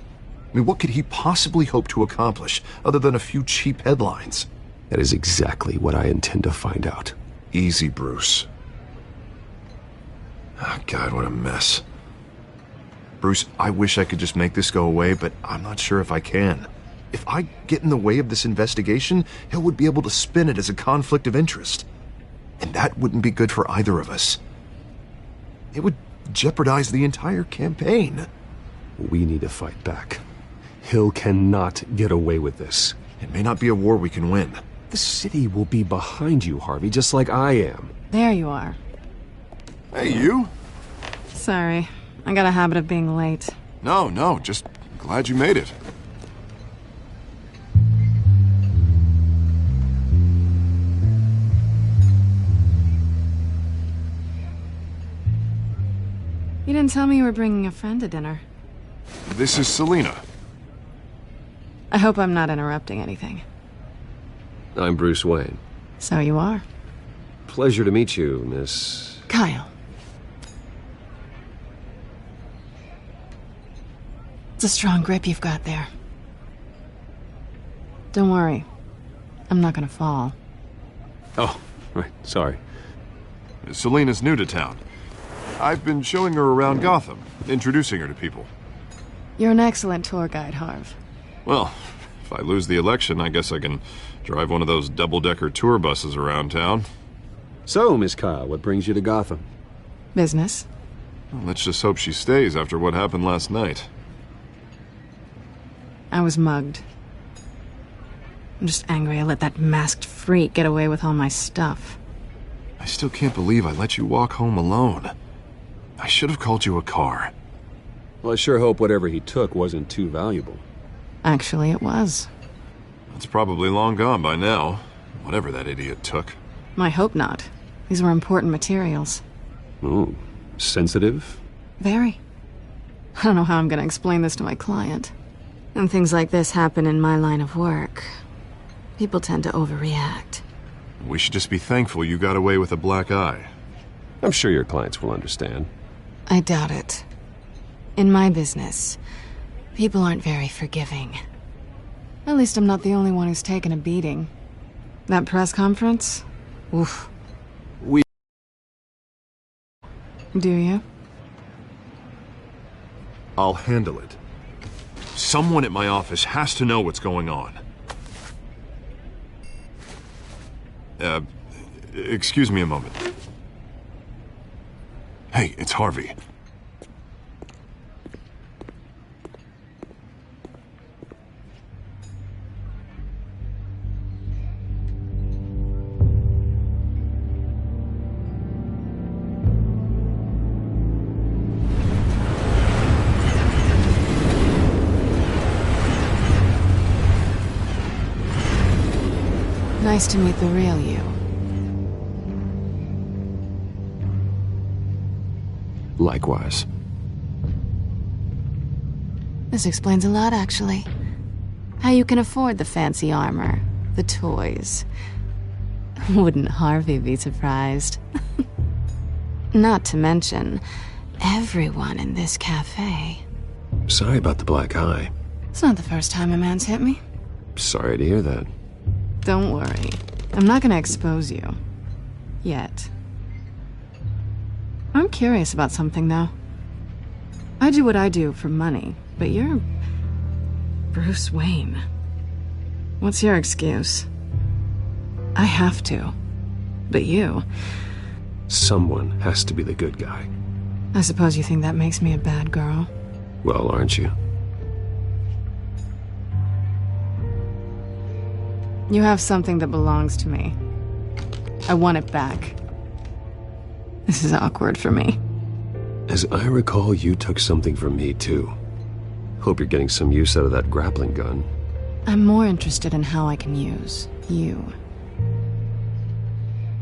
I: I mean, what could he possibly hope to accomplish other than a few cheap headlines?
C: That is exactly what I intend to find out.
I: Easy, Bruce. Oh, God, what a mess. Bruce, I wish I could just make this go away, but I'm not sure if I can. If I get in the way of this investigation, Hill would be able to spin it as a conflict of interest. And that wouldn't be good for either of us. It would jeopardize the entire campaign.
C: We need to fight back. Hill cannot get away with this.
I: It may not be a war we can win.
C: The city will be behind you, Harvey, just like I am.
G: There you are.
I: Hey, you?
G: Sorry. I got a habit of being late.
I: No, just glad you made it.
G: didn't tell me you were bringing a friend to dinner.
I: This is Selina.
G: I hope I'm not interrupting anything.
C: I'm Bruce Wayne.
G: So you are.
C: Pleasure to meet you, Miss...
G: Kyle. It's a strong grip you've got there. Don't worry. I'm not gonna fall.
C: Oh, right. Sorry.
I: Selina's new to town. I've been showing her around Gotham, introducing her to people.
G: You're an excellent tour guide, Harv.
I: Well, if I lose the election, I guess I can drive one of those double-decker tour buses around town.
C: So, Miss Kyle, what brings you to Gotham?
G: Business.
I: Well, let's just hope she stays after what happened last night.
G: I was mugged. I'm just angry I let that masked freak get away with all my stuff.
I: I still can't believe I let you walk home alone. I should have called you a car.
C: Well, I sure hope whatever he took wasn't too valuable.
G: Actually, it was.
I: It's probably long gone by now, whatever that idiot took.
G: I hope not. These were important materials.
C: Ooh, sensitive?
G: Very. I don't know how I'm gonna explain this to my client. When things like this happen in my line of work, people tend to overreact.
I: We should just be thankful you got away with a black eye.
C: I'm sure your clients will understand.
G: I doubt it. In my business, people aren't very forgiving. At least I'm not the only one who's taken a beating. That press conference? Oof. Do you?
I: I'll handle it. Someone at my office has to know what's going on. Excuse me a moment. Hey, it's Harvey.
G: Nice to meet the real you.
C: Likewise.
G: This explains a lot, actually. How you can afford the fancy armor, the toys. Wouldn't Harvey be surprised? Not to mention, everyone in this cafe.
C: Sorry about the black eye.
G: It's not the first time a man's hit me.
C: Sorry to hear that.
G: Don't worry. I'm not gonna expose you. Yet. I'm curious about something, though. I do what I do for money, but you're... Bruce Wayne. What's your excuse? I have to. But you...
C: Someone has to be the good guy.
G: I suppose you think that makes me a bad girl?
C: Well, aren't you?
G: You have something that belongs to me. I want it back. This is awkward for me.
C: As I recall, you took something from me, too. Hope you're getting some use out of that grappling gun.
G: I'm more interested in how I can use you.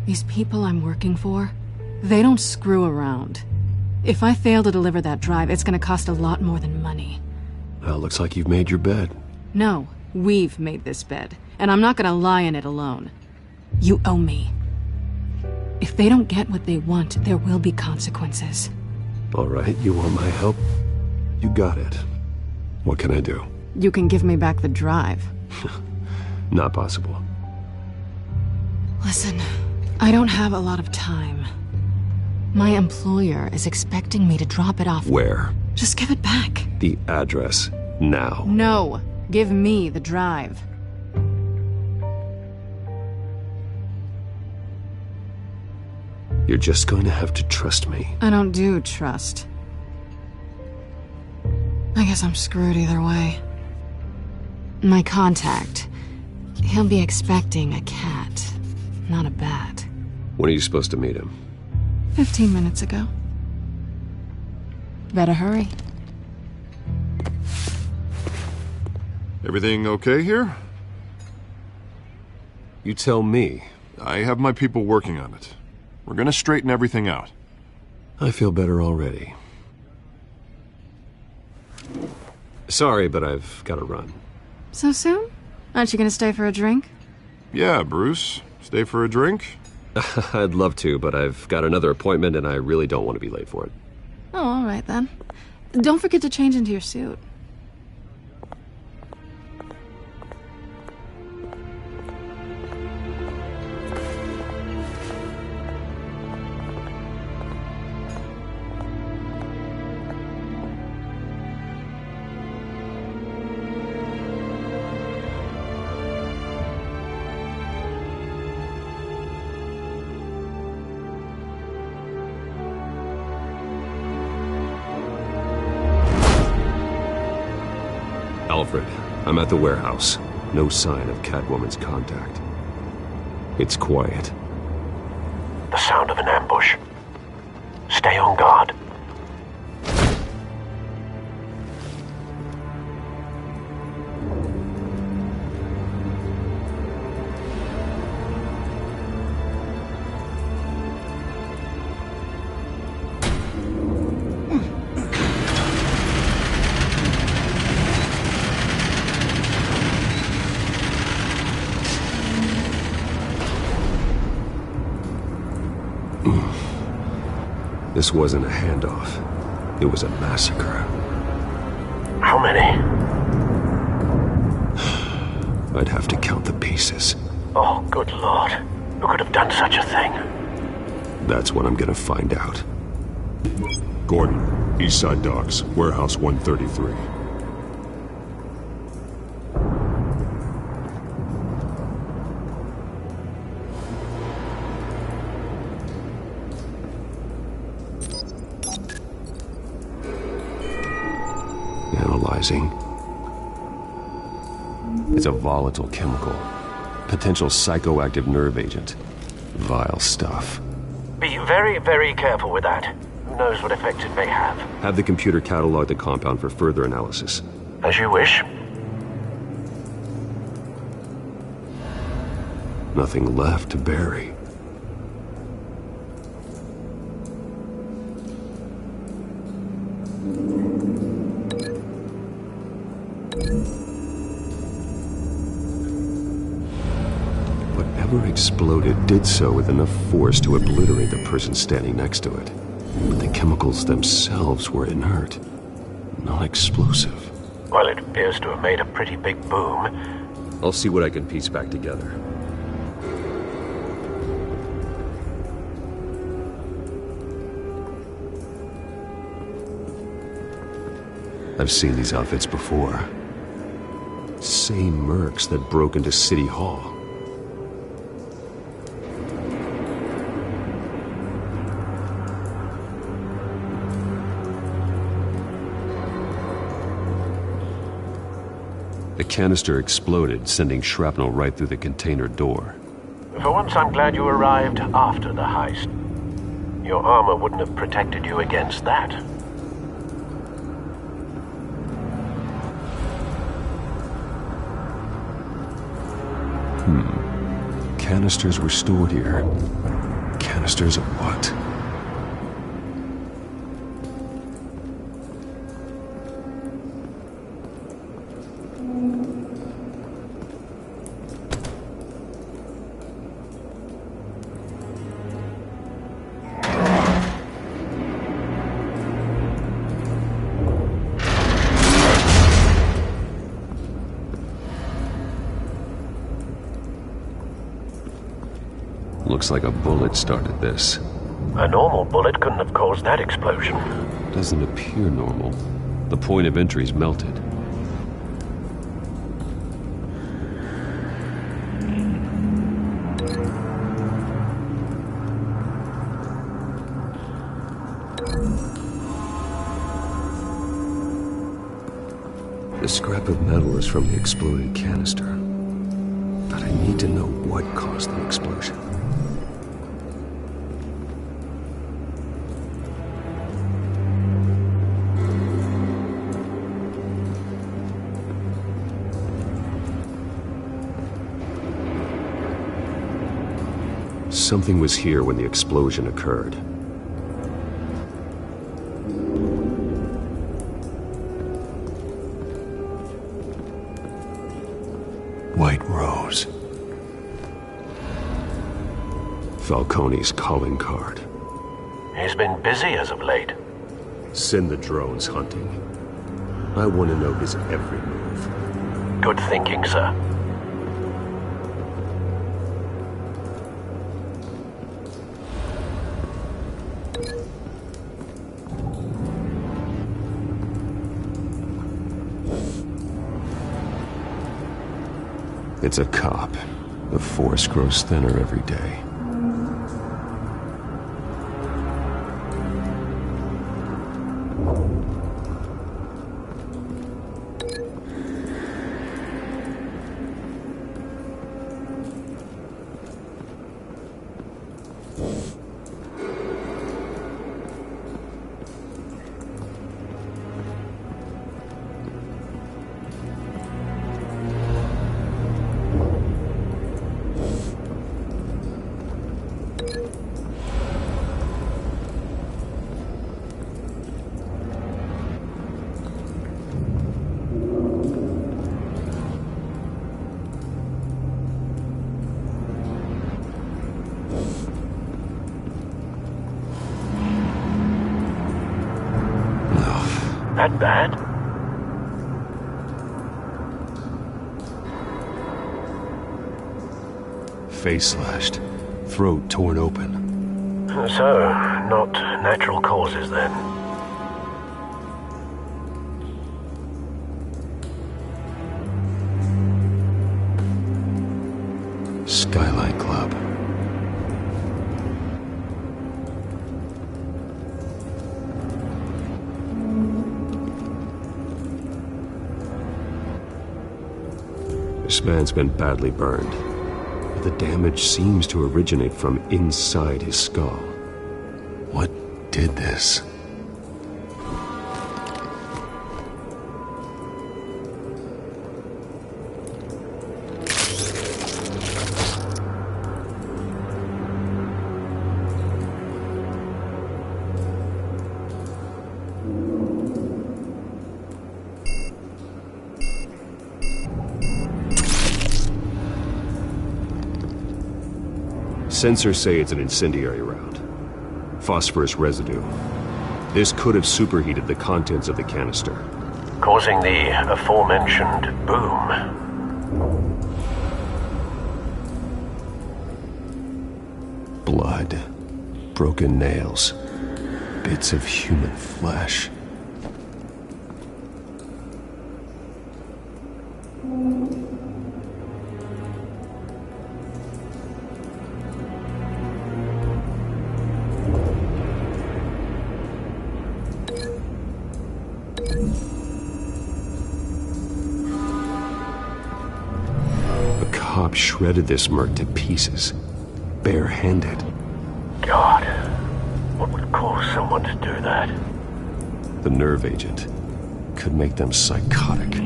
G: These people I'm working for, they don't screw around. If I fail to deliver that drive, it's gonna cost a lot more than money.
C: Well, looks like you've made your bed.
G: No, we've made this bed, and I'm not gonna lie in it alone. You owe me. If they don't get what they want, there will be consequences.
C: All right, you want my help? You got it. What can I do?
G: You can give me back the drive.
C: Not possible.
G: Listen, I don't have a lot of time. My employer is expecting me to drop it off.
C: Where?
G: Just give it back.
C: The address, now.
G: No, give me the drive.
C: You're just going to have to trust me.
G: I don't do trust. I guess I'm screwed either way. My contact, he'll be expecting a cat, not a bat.
C: When are you supposed to meet him?
G: 15 minutes ago. Better hurry.
I: Everything okay here?
C: You tell me.
I: I have my people working on it. We're gonna straighten everything out.
C: I feel better already. Sorry, but I've got to run.
G: So soon? Aren't you gonna stay for a drink?
I: Yeah, Bruce. Stay for a drink?
C: I'd love to, but I've got another appointment and I really don't want to be late for it.
G: Oh, all right then. Don't forget to change into your suit.
C: Alfred, I'm at the warehouse. No sign of Catwoman's contact. It's quiet.
A: The sound of an ambush. Stay on guard.
C: This wasn't a handoff. It was a massacre.
A: How many?
C: I'd have to count the pieces.
A: Oh, good Lord. Who could have done such a thing?
C: That's what I'm gonna find out.
E: Gordon, Eastside Docks, Warehouse 133.
C: Analyzing. It's a volatile chemical. Potential psychoactive nerve agent. Vile stuff.
A: Be very, very careful with that. Who knows what effect it may have.
C: Have the computer catalog the compound for further analysis.
A: As you wish.
C: Nothing left to bury. Whatever exploded did so with enough force to obliterate the person standing next to it. But the chemicals themselves were inert, not explosive.
A: Well, it appears to have made a pretty big boom.
C: I'll see what I can piece back together. I've seen these outfits before. Same mercs that broke into City Hall. The canister exploded, sending shrapnel right through the container door.
A: For once, I'm glad you arrived after the heist. Your armor wouldn't have protected you against that.
C: Canisters were stored here. Canisters of what? Looks like a bullet started this.
A: A normal bullet couldn't have caused that explosion.
C: Doesn't appear normal. The point of entry's melted. The scrap of metal is from the exploded canister. But I need to know what caused the explosion. Something was here when the explosion occurred.
O: white rose.
C: Falcone's calling card.
A: He's been busy as of late.
C: Send the drones hunting. I want to know his every move.
A: Good thinking, sir.
C: It's a cop. The force grows thinner every day.
A: That bad?
C: Face slashed, throat torn open.
A: So, not natural causes then.
C: Skyline Club. This man's been badly burned, but the damage seems to originate from inside his skull. What did this? Sensors say it's an incendiary round. Phosphorus residue. This could have superheated the contents of the canister,
A: causing the aforementioned boom.
C: Blood. Broken nails. Bits of human flesh. Shredded this merc to pieces, barehanded.
A: God, what would cause someone to do that?
C: The nerve agent could make them psychotic.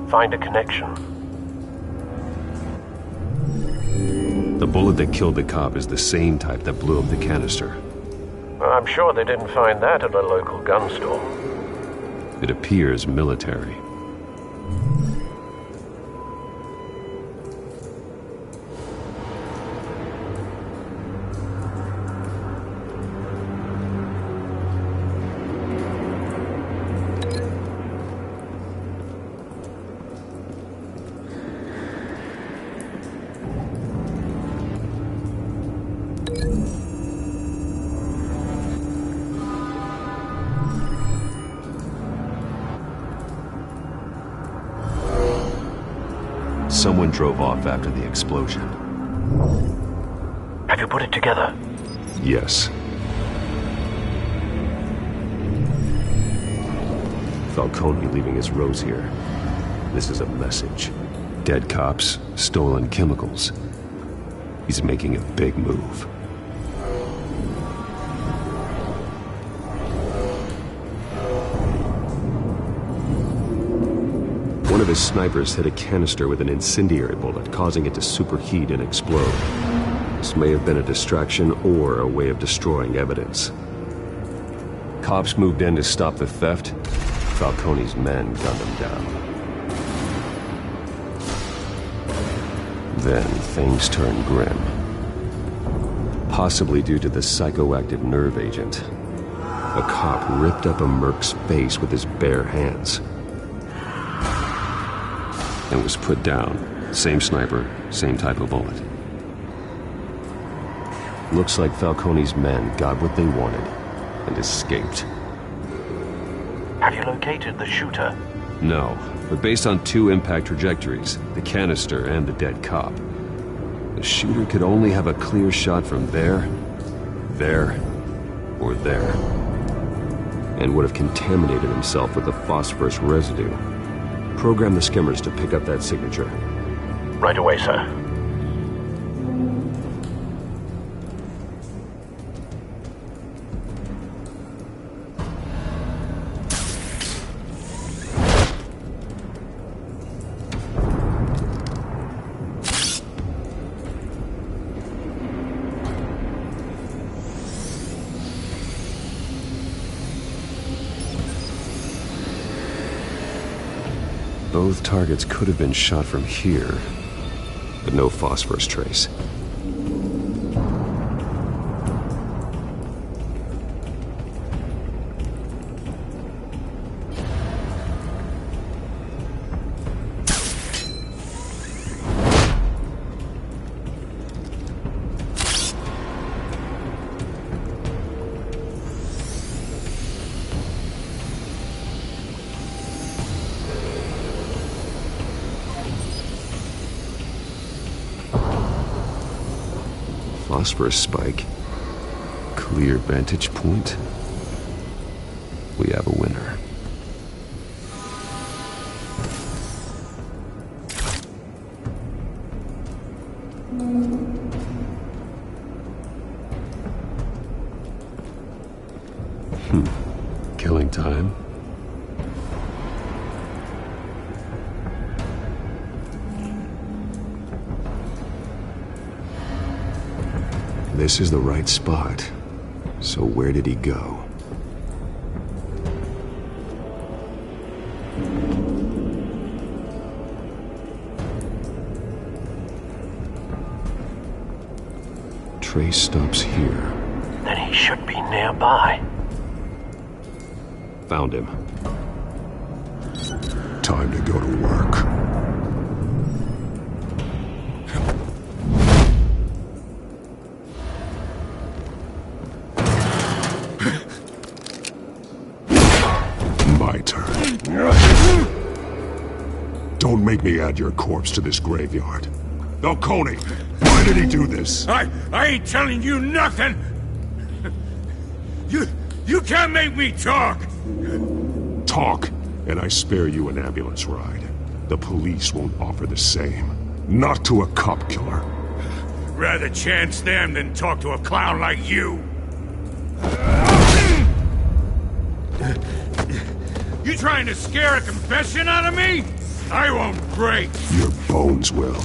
A: Find a connection.
C: The bullet that killed the cop is the same type that blew up the canister.
A: Well, I'm sure they didn't find that at a local gun store.
C: It appears military. Someone drove off after the explosion.
A: Have you put it together?
C: Yes. Falcone leaving his rose here. This is a message. Dead cops, stolen chemicals. He's making a big move. One of his snipers hit a canister with an incendiary bullet, causing it to superheat and explode. This may have been a distraction or a way of destroying evidence. Cops moved in to stop the theft. Falcone's men gunned him down. Then things turned grim. Possibly due to the psychoactive nerve agent. A cop ripped up a merc's face with his bare hands. And was put down. Same sniper, same type of bullet. Looks like Falcone's men got what they wanted and escaped.
A: Have you located the shooter?
C: No, but based on two impact trajectories, the canister and the dead cop, the shooter could only have a clear shot from there, or there, and would have contaminated himself with the phosphorus residue. Program the skimmers to pick up that signature.
A: Right away, sir.
C: Both targets could have been shot from here, but no phosphorus trace. Phosphorus spike. Clear vantage point. We have a winner. Killing time. This is the right spot. So where did he go? Trace stops here.
A: Then he should be nearby.
C: Found him.
E: Time to go to work. Don't make me add your corpse to this graveyard. Falcone, why did he do this?
H: I ain't telling you nothing! You can't make me talk!
E: Talk, and I spare you an ambulance ride. The police won't offer the same. Not to a cop killer.
H: Rather chance them than talk to a clown like you. You trying to scare a confession out of me? I won't break.
E: Your bones will.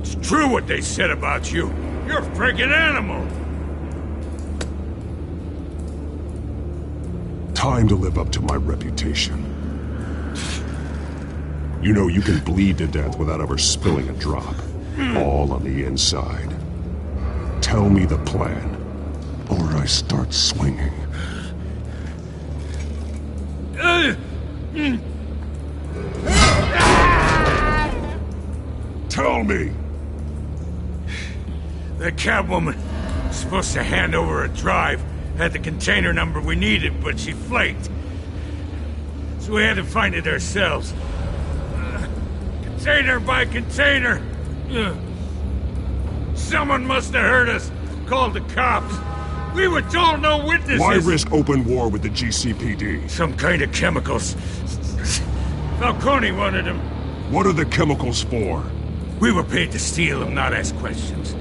H: It's true what they said about you. You're a freaking animal.
E: Time to live up to my reputation. You know you can bleed to death without ever spilling a drop. All on the inside. Tell me the plan, or I start swinging. Tell me!
H: The Catwoman was supposed to hand over a drive. Had the container number we needed, but she flaked. So we had to find it ourselves. Container by container. Someone must have heard us. Called the cops. We were told no witnesses.
E: Why risk open war with the GCPD?
H: Some kind of chemicals. Falcone wanted them.
E: What are the chemicals for?
H: We were paid to steal them, not ask questions.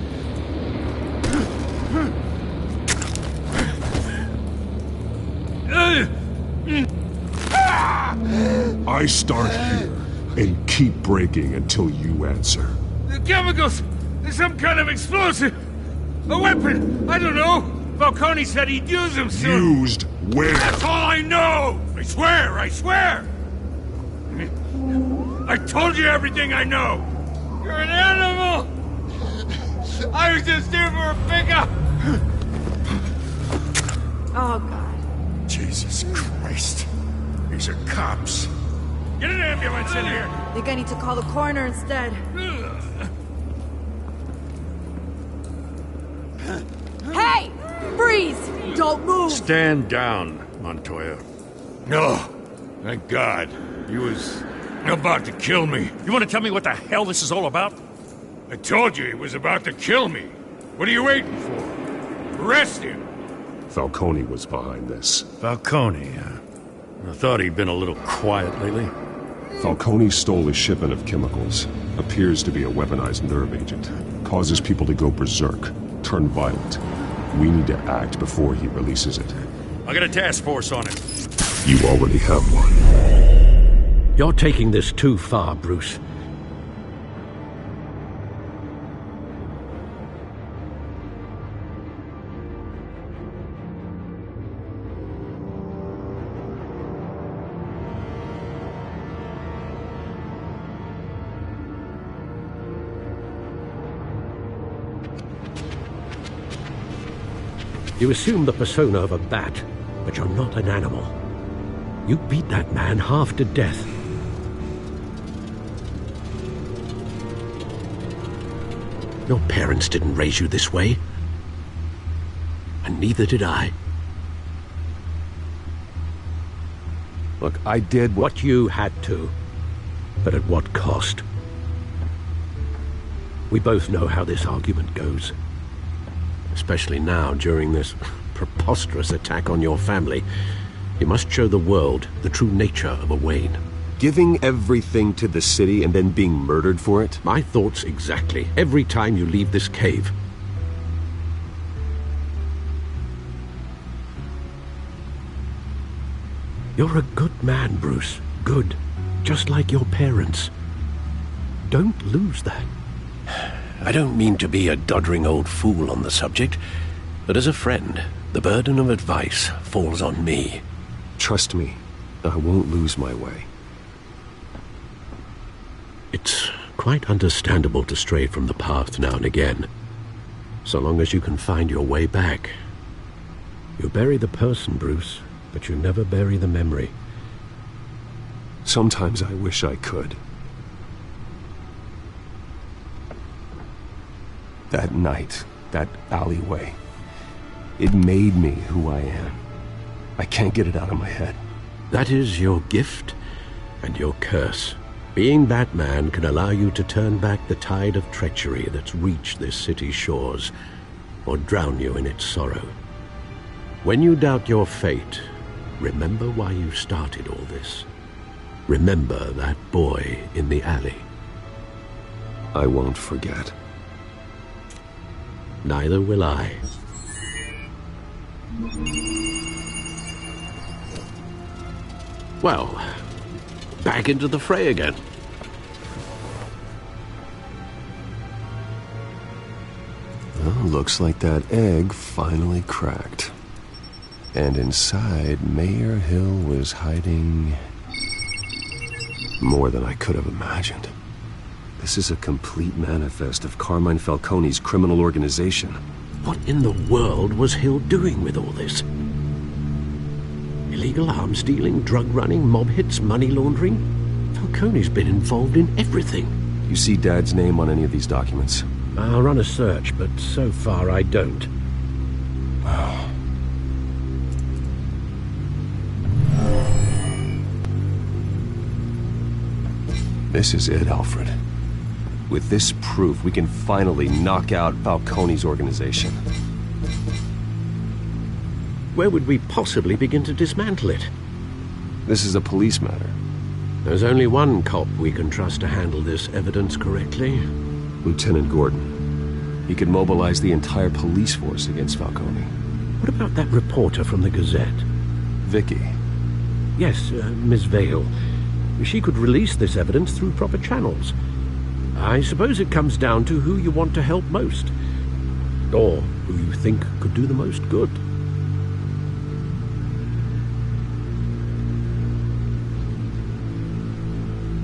E: I start here and keep breaking until you answer.
H: The chemicals! There's some kind of explosive! A weapon! I don't know! Falcone said he'd use them soon!
E: Used where?
H: That's all I know! I swear! I swear! I told you everything I know! You're an animal! I was just here for a pickup!
Q: Oh, God.
H: Jesus Christ. These are cops. Get an ambulance in here!
Q: I think I need to call the coroner instead. Hey! Freeze! Don't move!
D: Stand down, Montoya.
H: No. Thank God. He was about to kill me.
R: You want to tell me what the hell this is all about?
H: I told you he was about to kill me. What are you waiting for? Arrest him!
E: Falcone was behind this.
D: Falcone, I thought he'd been a little quiet lately.
E: Falcone stole a shipment of chemicals. Appears to be a weaponized nerve agent. Causes people to go berserk, turn violent. We need to act before he releases it.
D: I got a task force on it.
E: You already have one.
F: You're taking this too far, Bruce. You assume the persona of a bat, but you're not an animal. You beat that man half to death. Your parents didn't raise you this way. And neither did I.
C: Look, I did
F: what you had to. But at what cost? We both know how this argument goes. Especially now, during this preposterous attack on your family. You must show the world the true nature of a Wayne.
C: Giving everything to the city and then being murdered for it?
F: My thoughts exactly. Every time you leave this cave. You're a good man, Bruce. Good. Just like your parents. Don't lose that. I don't mean to be a doddering old fool on the subject, but as a friend, the burden of advice falls on me.
C: Trust me, I won't lose my way.
F: It's quite understandable to stray from the path now and again, so long as you can find your way back. You bury the person, Bruce, but you never bury the memory.
C: Sometimes I wish I could. That night, that alleyway, it made me who I am. I can't get it out of my head.
F: That is your gift and your curse. Being Batman can allow you to turn back the tide of treachery that's reached this city's shores, or drown you in its sorrow. When you doubt your fate, remember why you started all this. Remember that boy in the alley.
C: I won't forget.
F: Neither will I. Well, back into the fray again.
C: Well, looks like that egg finally cracked. And inside, Mayor Hill was hiding more than I could have imagined. This is a complete manifest of Carmine Falcone's criminal organization.
F: What in the world was Hill doing with all this? Illegal arms dealing, drug running, mob hits, money laundering? Falcone's been involved in everything.
C: You see Dad's name on any of these documents?
F: I'll run a search, but so far I don't.
C: Wow. This is it, Alfred. With this proof, we can finally knock out Falcone's organization.
F: Where would we possibly begin to dismantle it?
C: This is a police matter.
F: There's only one cop we can trust to handle this evidence correctly.
C: Lieutenant Gordon. He could mobilize the entire police force against Falcone.
F: What about that reporter from the Gazette?
C: Vicky.
F: Yes, Miss Vale. She could release this evidence through proper channels. I suppose it comes down to who you want to help most. Or who you think could do the most good.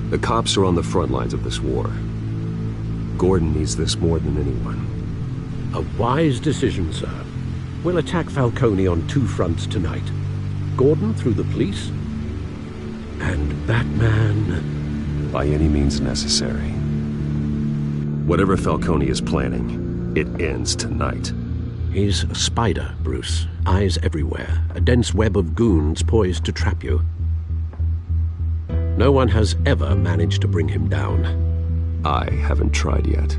C: The cops are on the front lines of this war. Gordon needs this more than anyone.
F: A wise decision, sir. We'll attack Falcone on two fronts tonight. Gordon through the police, and Batman...
C: by any means necessary. Whatever Falcone is planning, it ends tonight.
F: He's a spider, Bruce. Eyes everywhere. A dense web of goons poised to trap you. No one has ever managed to bring him down.
C: I haven't tried yet.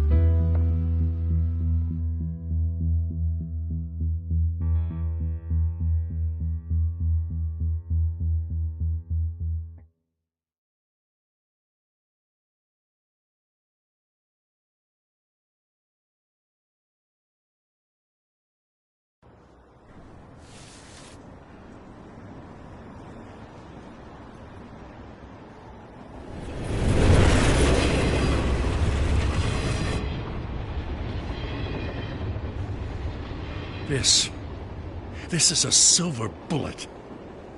R: This is a silver bullet.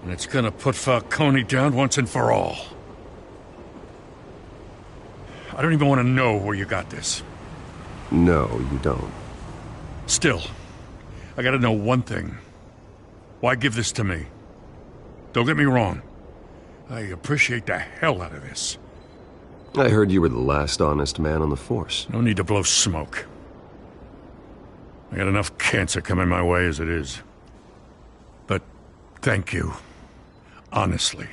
R: And it's gonna put Falcone down once and for all. I don't even want to know where you got this.
C: No, you don't.
R: Still, I gotta know one thing. Why give this to me? Don't get me wrong. I appreciate the hell out of this.
C: I heard you were the last honest man on the force.
R: No need to blow smoke. I got enough cancer coming my way as it is. But thank you. Honestly.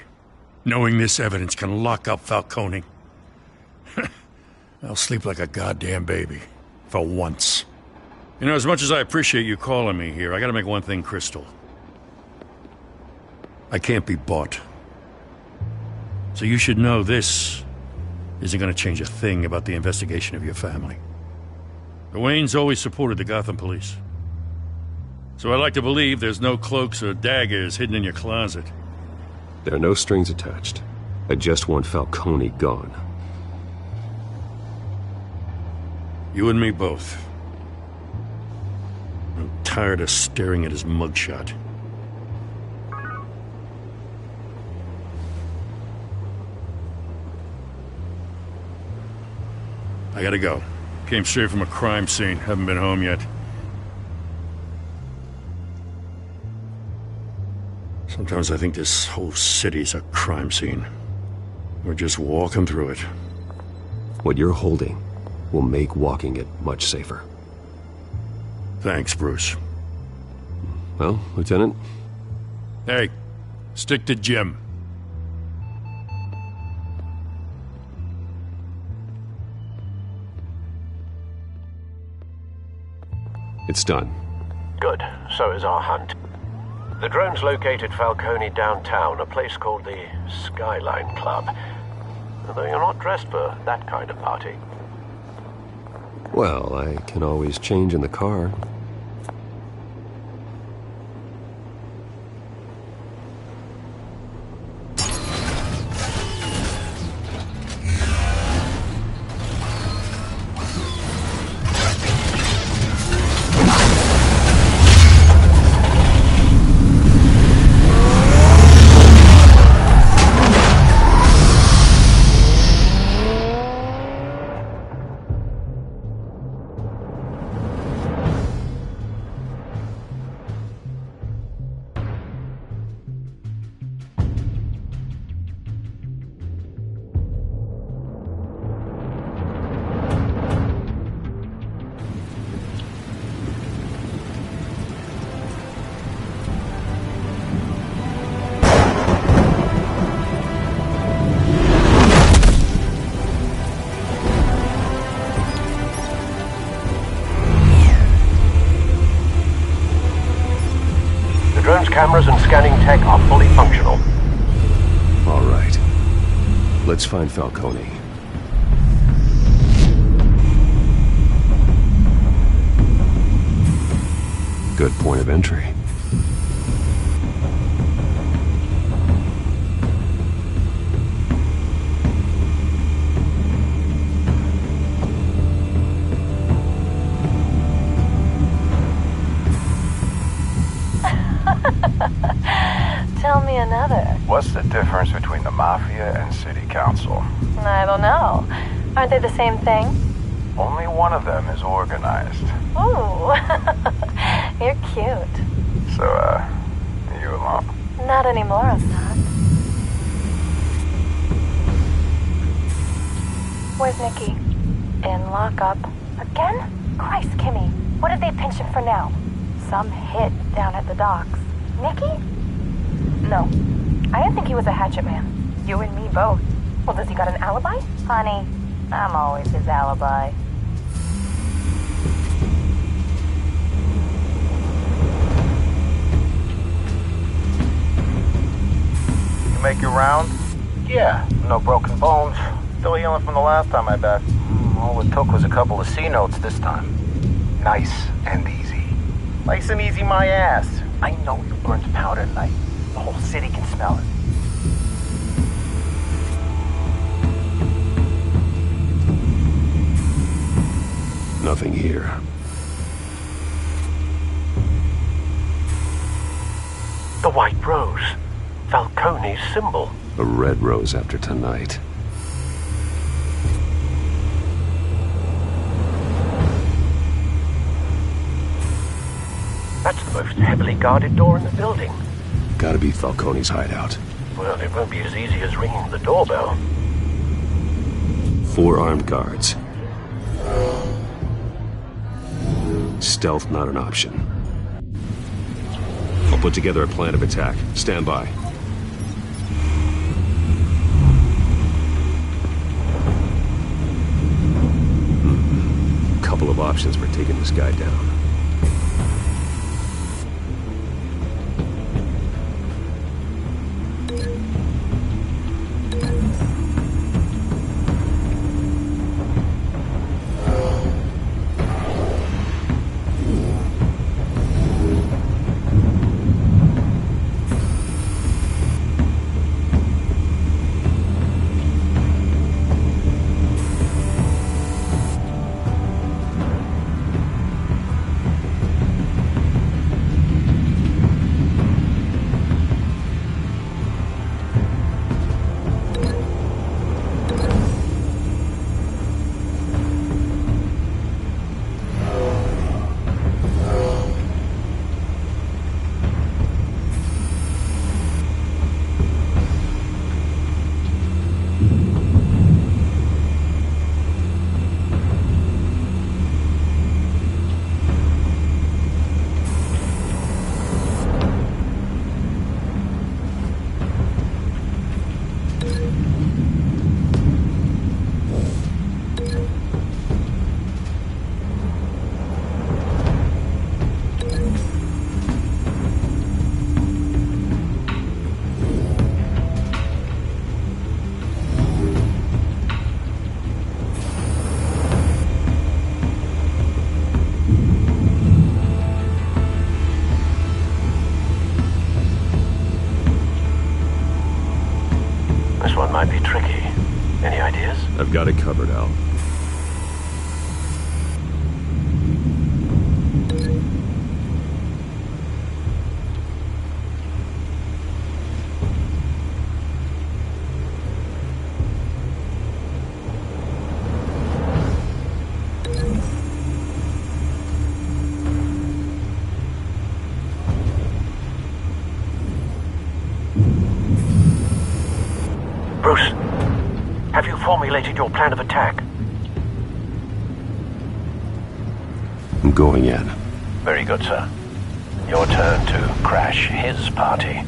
R: Knowing this evidence can lock up Falcone. I'll sleep like a goddamn baby. For once. You know, as much as I appreciate you calling me here, I gotta make one thing crystal. I can't be bought. So you should know this isn't gonna change a thing about the investigation of your family. The Waynes always supported the Gotham police. So I like to believe there's no cloaks or daggers hidden in your closet.
C: There are no strings attached. I just want Falcone gone.
R: You and me both. I'm tired of staring at his mugshot. I gotta go. Came straight from a crime scene. Haven't been home yet. Sometimes I think this whole city's a crime scene. We're just walking through it.
C: What you're holding will make walking it much safer.
R: Thanks, Bruce.
C: Well, Lieutenant?
R: Hey, stick to Jim.
C: It's done.
A: Good. So is our hunt. The drones located Falcone downtown, a place called the Skyline Club. Although you're not dressed for that kind of party.
C: Well, I can always change in the car.
A: cameras and scanning tech are fully functional.
C: All right. Let's find Falcone. Good point of entry.
S: Tell me another.
T: What's the difference between the Mafia and City Council?
S: I don't know. Aren't they the same thing?
T: Only one of them is organized.
S: Ooh, you're cute.
T: So, you alone?
S: Not anymore, I'm not. Where's Nikki? In lockup. Again? Christ, Kimmy, what did they pinch him for now? Some hit down at the docks. Nikki? No. I didn't think he was a hatchet man. You and me both. Well, does he got an alibi? Honey, I'm always his alibi.
T: You make your round?
U: Yeah, no broken bones. Still healing from the last time, I bet. All it took was a couple of C notes this time.
T: Nice and easy.
U: Nice and easy, my ass. I know you burnt powder tonight. The whole city can smell it.
C: Nothing here.
A: The white rose. Falcone's symbol.
C: A red rose after tonight.
A: That's the most heavily guarded door in the building.
C: Gotta be Falcone's hideout.
A: Well, it won't be as easy as ringing the doorbell.
C: 4 armed guards. Stealth not an option. I'll put together a plan of attack. Stand by. Couple of options for taking this guy down.
A: Might be tricky. Any ideas?
C: I've got it covered, Al.
A: Bruce, have you formulated your plan of attack?
C: I'm going in.
A: Very good, sir. Your turn to crash his party.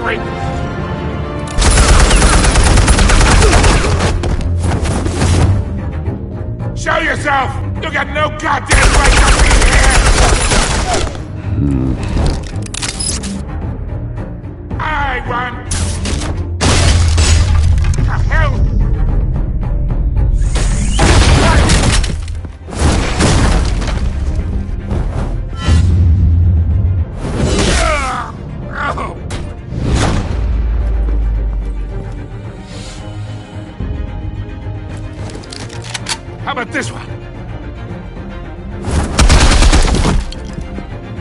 H: freak! Show yourself! You got no goddamn right to be here! I run! The hell? How about this one?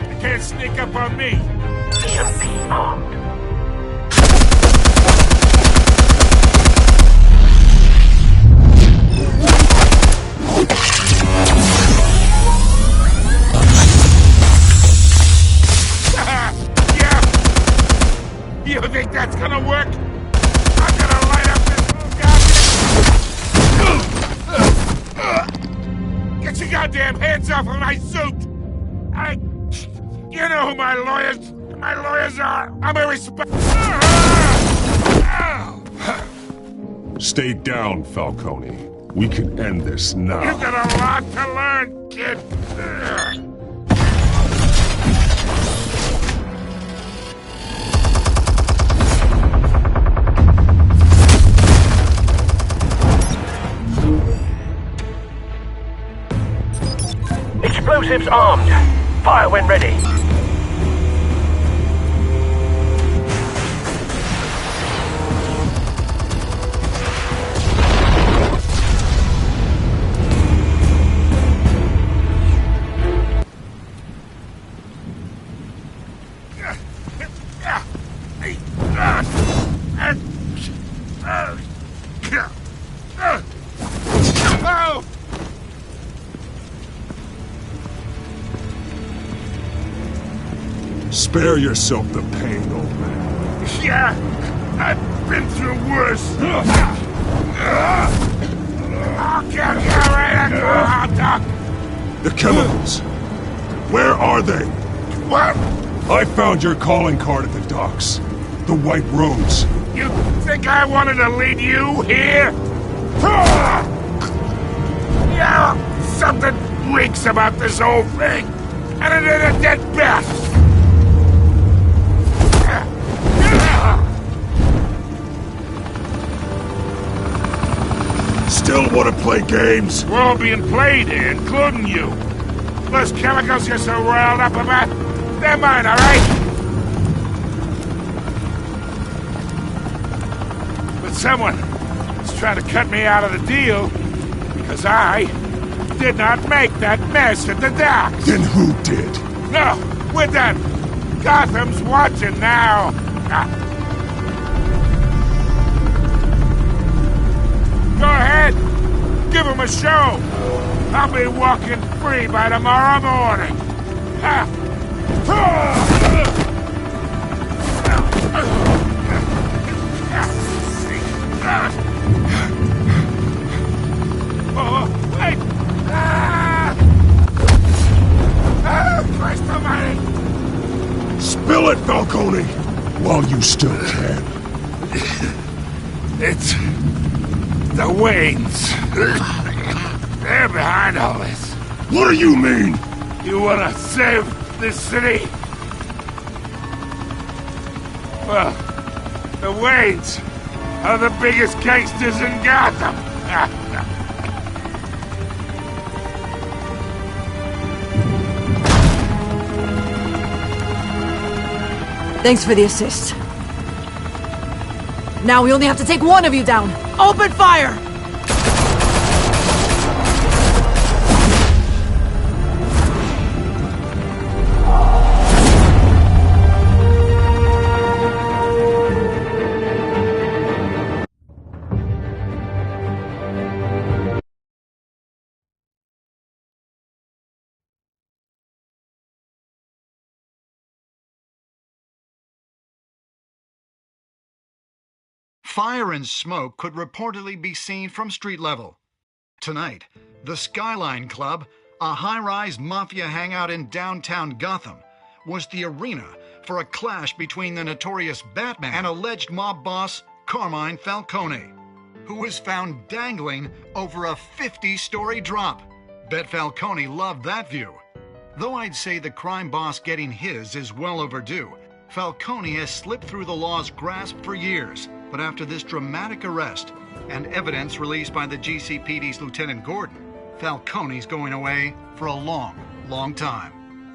H: You can't sneak up on me.
A: EMP armed.
H: Yeah. You think that's gonna work? I'm gonna light up this goddamn... Get your goddamn hands off of my suit! You know who my lawyers are! I'm a respect...
E: Stay down, Falcone. We can end this now.
H: You've got a lot to learn, kid!
A: Explosives armed. Fire when ready.
E: Spare yourself the pain, old man.
H: Yeah, I've been through worse. I'll get you right now,
E: The chemicals. Where are they?
H: What?
E: I found your calling card at the docks. The White Rose.
H: You think I wanted to lead you here? Yeah, something reeks about this whole thing. And it is a dead bat.
E: Still want to play games?
H: We're all being played here, including you. Those chemicals you're so riled up about, they're mine, all right? But someone is trying to cut me out of the deal because I did not make that mess at the docks.
E: Then who did?
H: No, we're done. Gotham's watching now. Go ahead. Give him a show. I'll be walking free by tomorrow morning. Oh, wait. Christ almighty.
E: Spill it, Falcone, while you still can.
H: It's the Waynes. They're behind all this.
E: What do you mean?
H: You want to save this city? Well, the Waynes are the biggest gangsters in Gotham.
Q: Thanks for the assist. Now we only have to take one of you down. Open fire!
M: Fire and smoke could reportedly be seen from street level. Tonight, the Skyline Club, a high-rise mafia hangout in downtown Gotham, was the arena for a clash between the notorious Batman and alleged mob boss Carmine Falcone, who was found dangling over a 50-story drop. Bet Falcone loved that view. Though I'd say the crime boss getting his is well overdue, Falcone has slipped through the law's grasp for years. But after this dramatic arrest and evidence released by the GCPD's Lieutenant Gordon, Falcone's going away for a long, long time.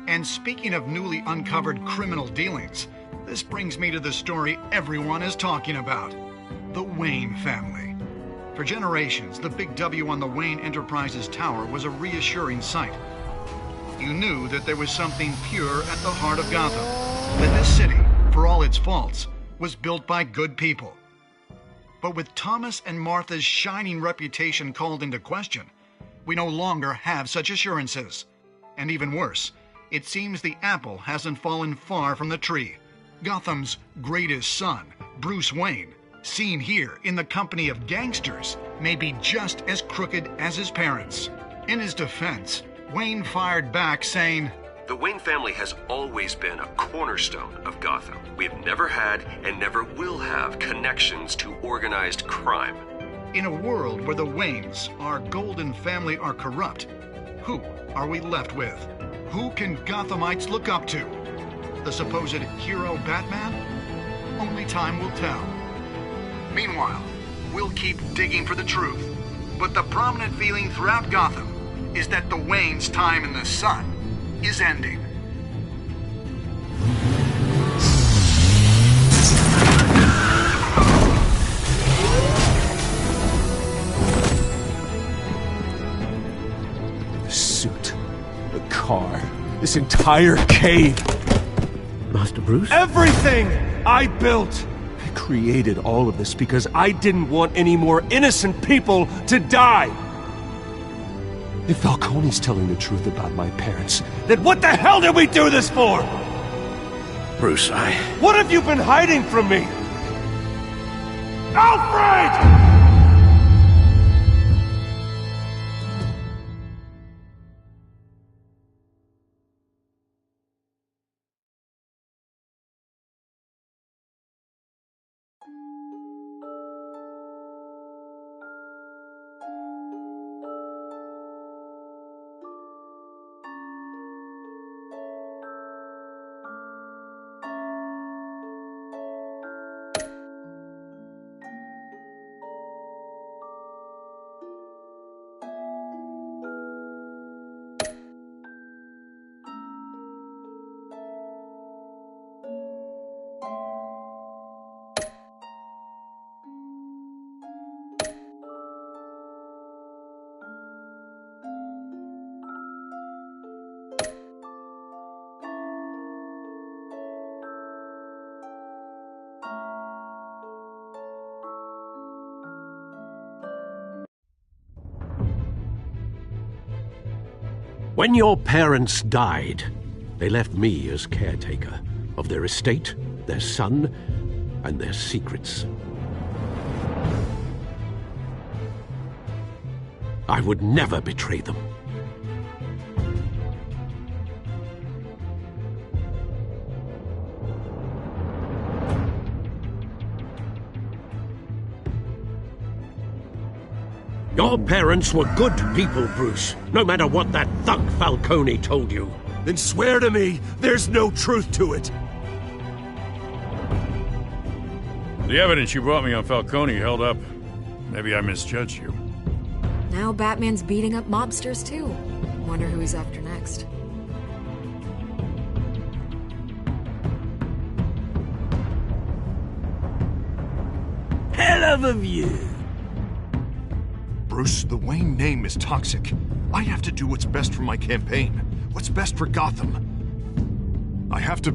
M: And speaking of newly uncovered criminal dealings, this brings me to the story everyone is talking about: the Wayne family. For generations, the big W on the Wayne Enterprises tower was a reassuring sight. You knew that there was something pure at the heart of Gotham, that this city, for all its faults, was built by good people. But with Thomas and Martha's shining reputation called into question, we no longer have such assurances. And even worse, it seems the apple hasn't fallen far from the tree. Gotham's greatest son, Bruce Wayne, seen here in the company of gangsters, may be just as crooked as his parents. In his defense, Wayne fired back saying,
C: "The Wayne family has always been a cornerstone of Gotham. We have never had and never will have connections to organized crime."
M: In a world where the Waynes, our golden family, are corrupt, who are we left with? Who can Gothamites look up to? The supposed hero Batman? Only time will tell. Meanwhile, we'll keep digging for the truth. But the prominent feeling throughout Gotham is that the Waynes' time in the sun is ending.
B: The suit, the car, this entire cave.
F: Master Bruce?
B: Everything I built! I created all of this because I didn't want any more innocent people to die! If Falcone's telling the truth about my parents, then what the hell did we do this for?
R: Bruce,
B: What have you been hiding from me? Alfred!
F: When your parents died, they left me as caretaker of their estate, their son, and their secrets. I would never betray them. Your parents were good people, Bruce, no matter what that thug Falcone told you.
B: Then swear to me there's no truth to it.
R: the evidence you brought me on Falcone held up. Maybe I misjudged you.
L: Now Batman's beating up mobsters, too. Wonder who he's after next.
P: Hell of a view.
I: Bruce, the Wayne name is toxic. I have to do what's best for my campaign. What's best for Gotham. I have to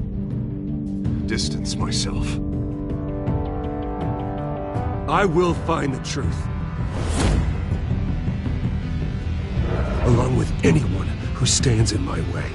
I: distance myself.
B: I will find the truth. Along with anyone who stands in my way.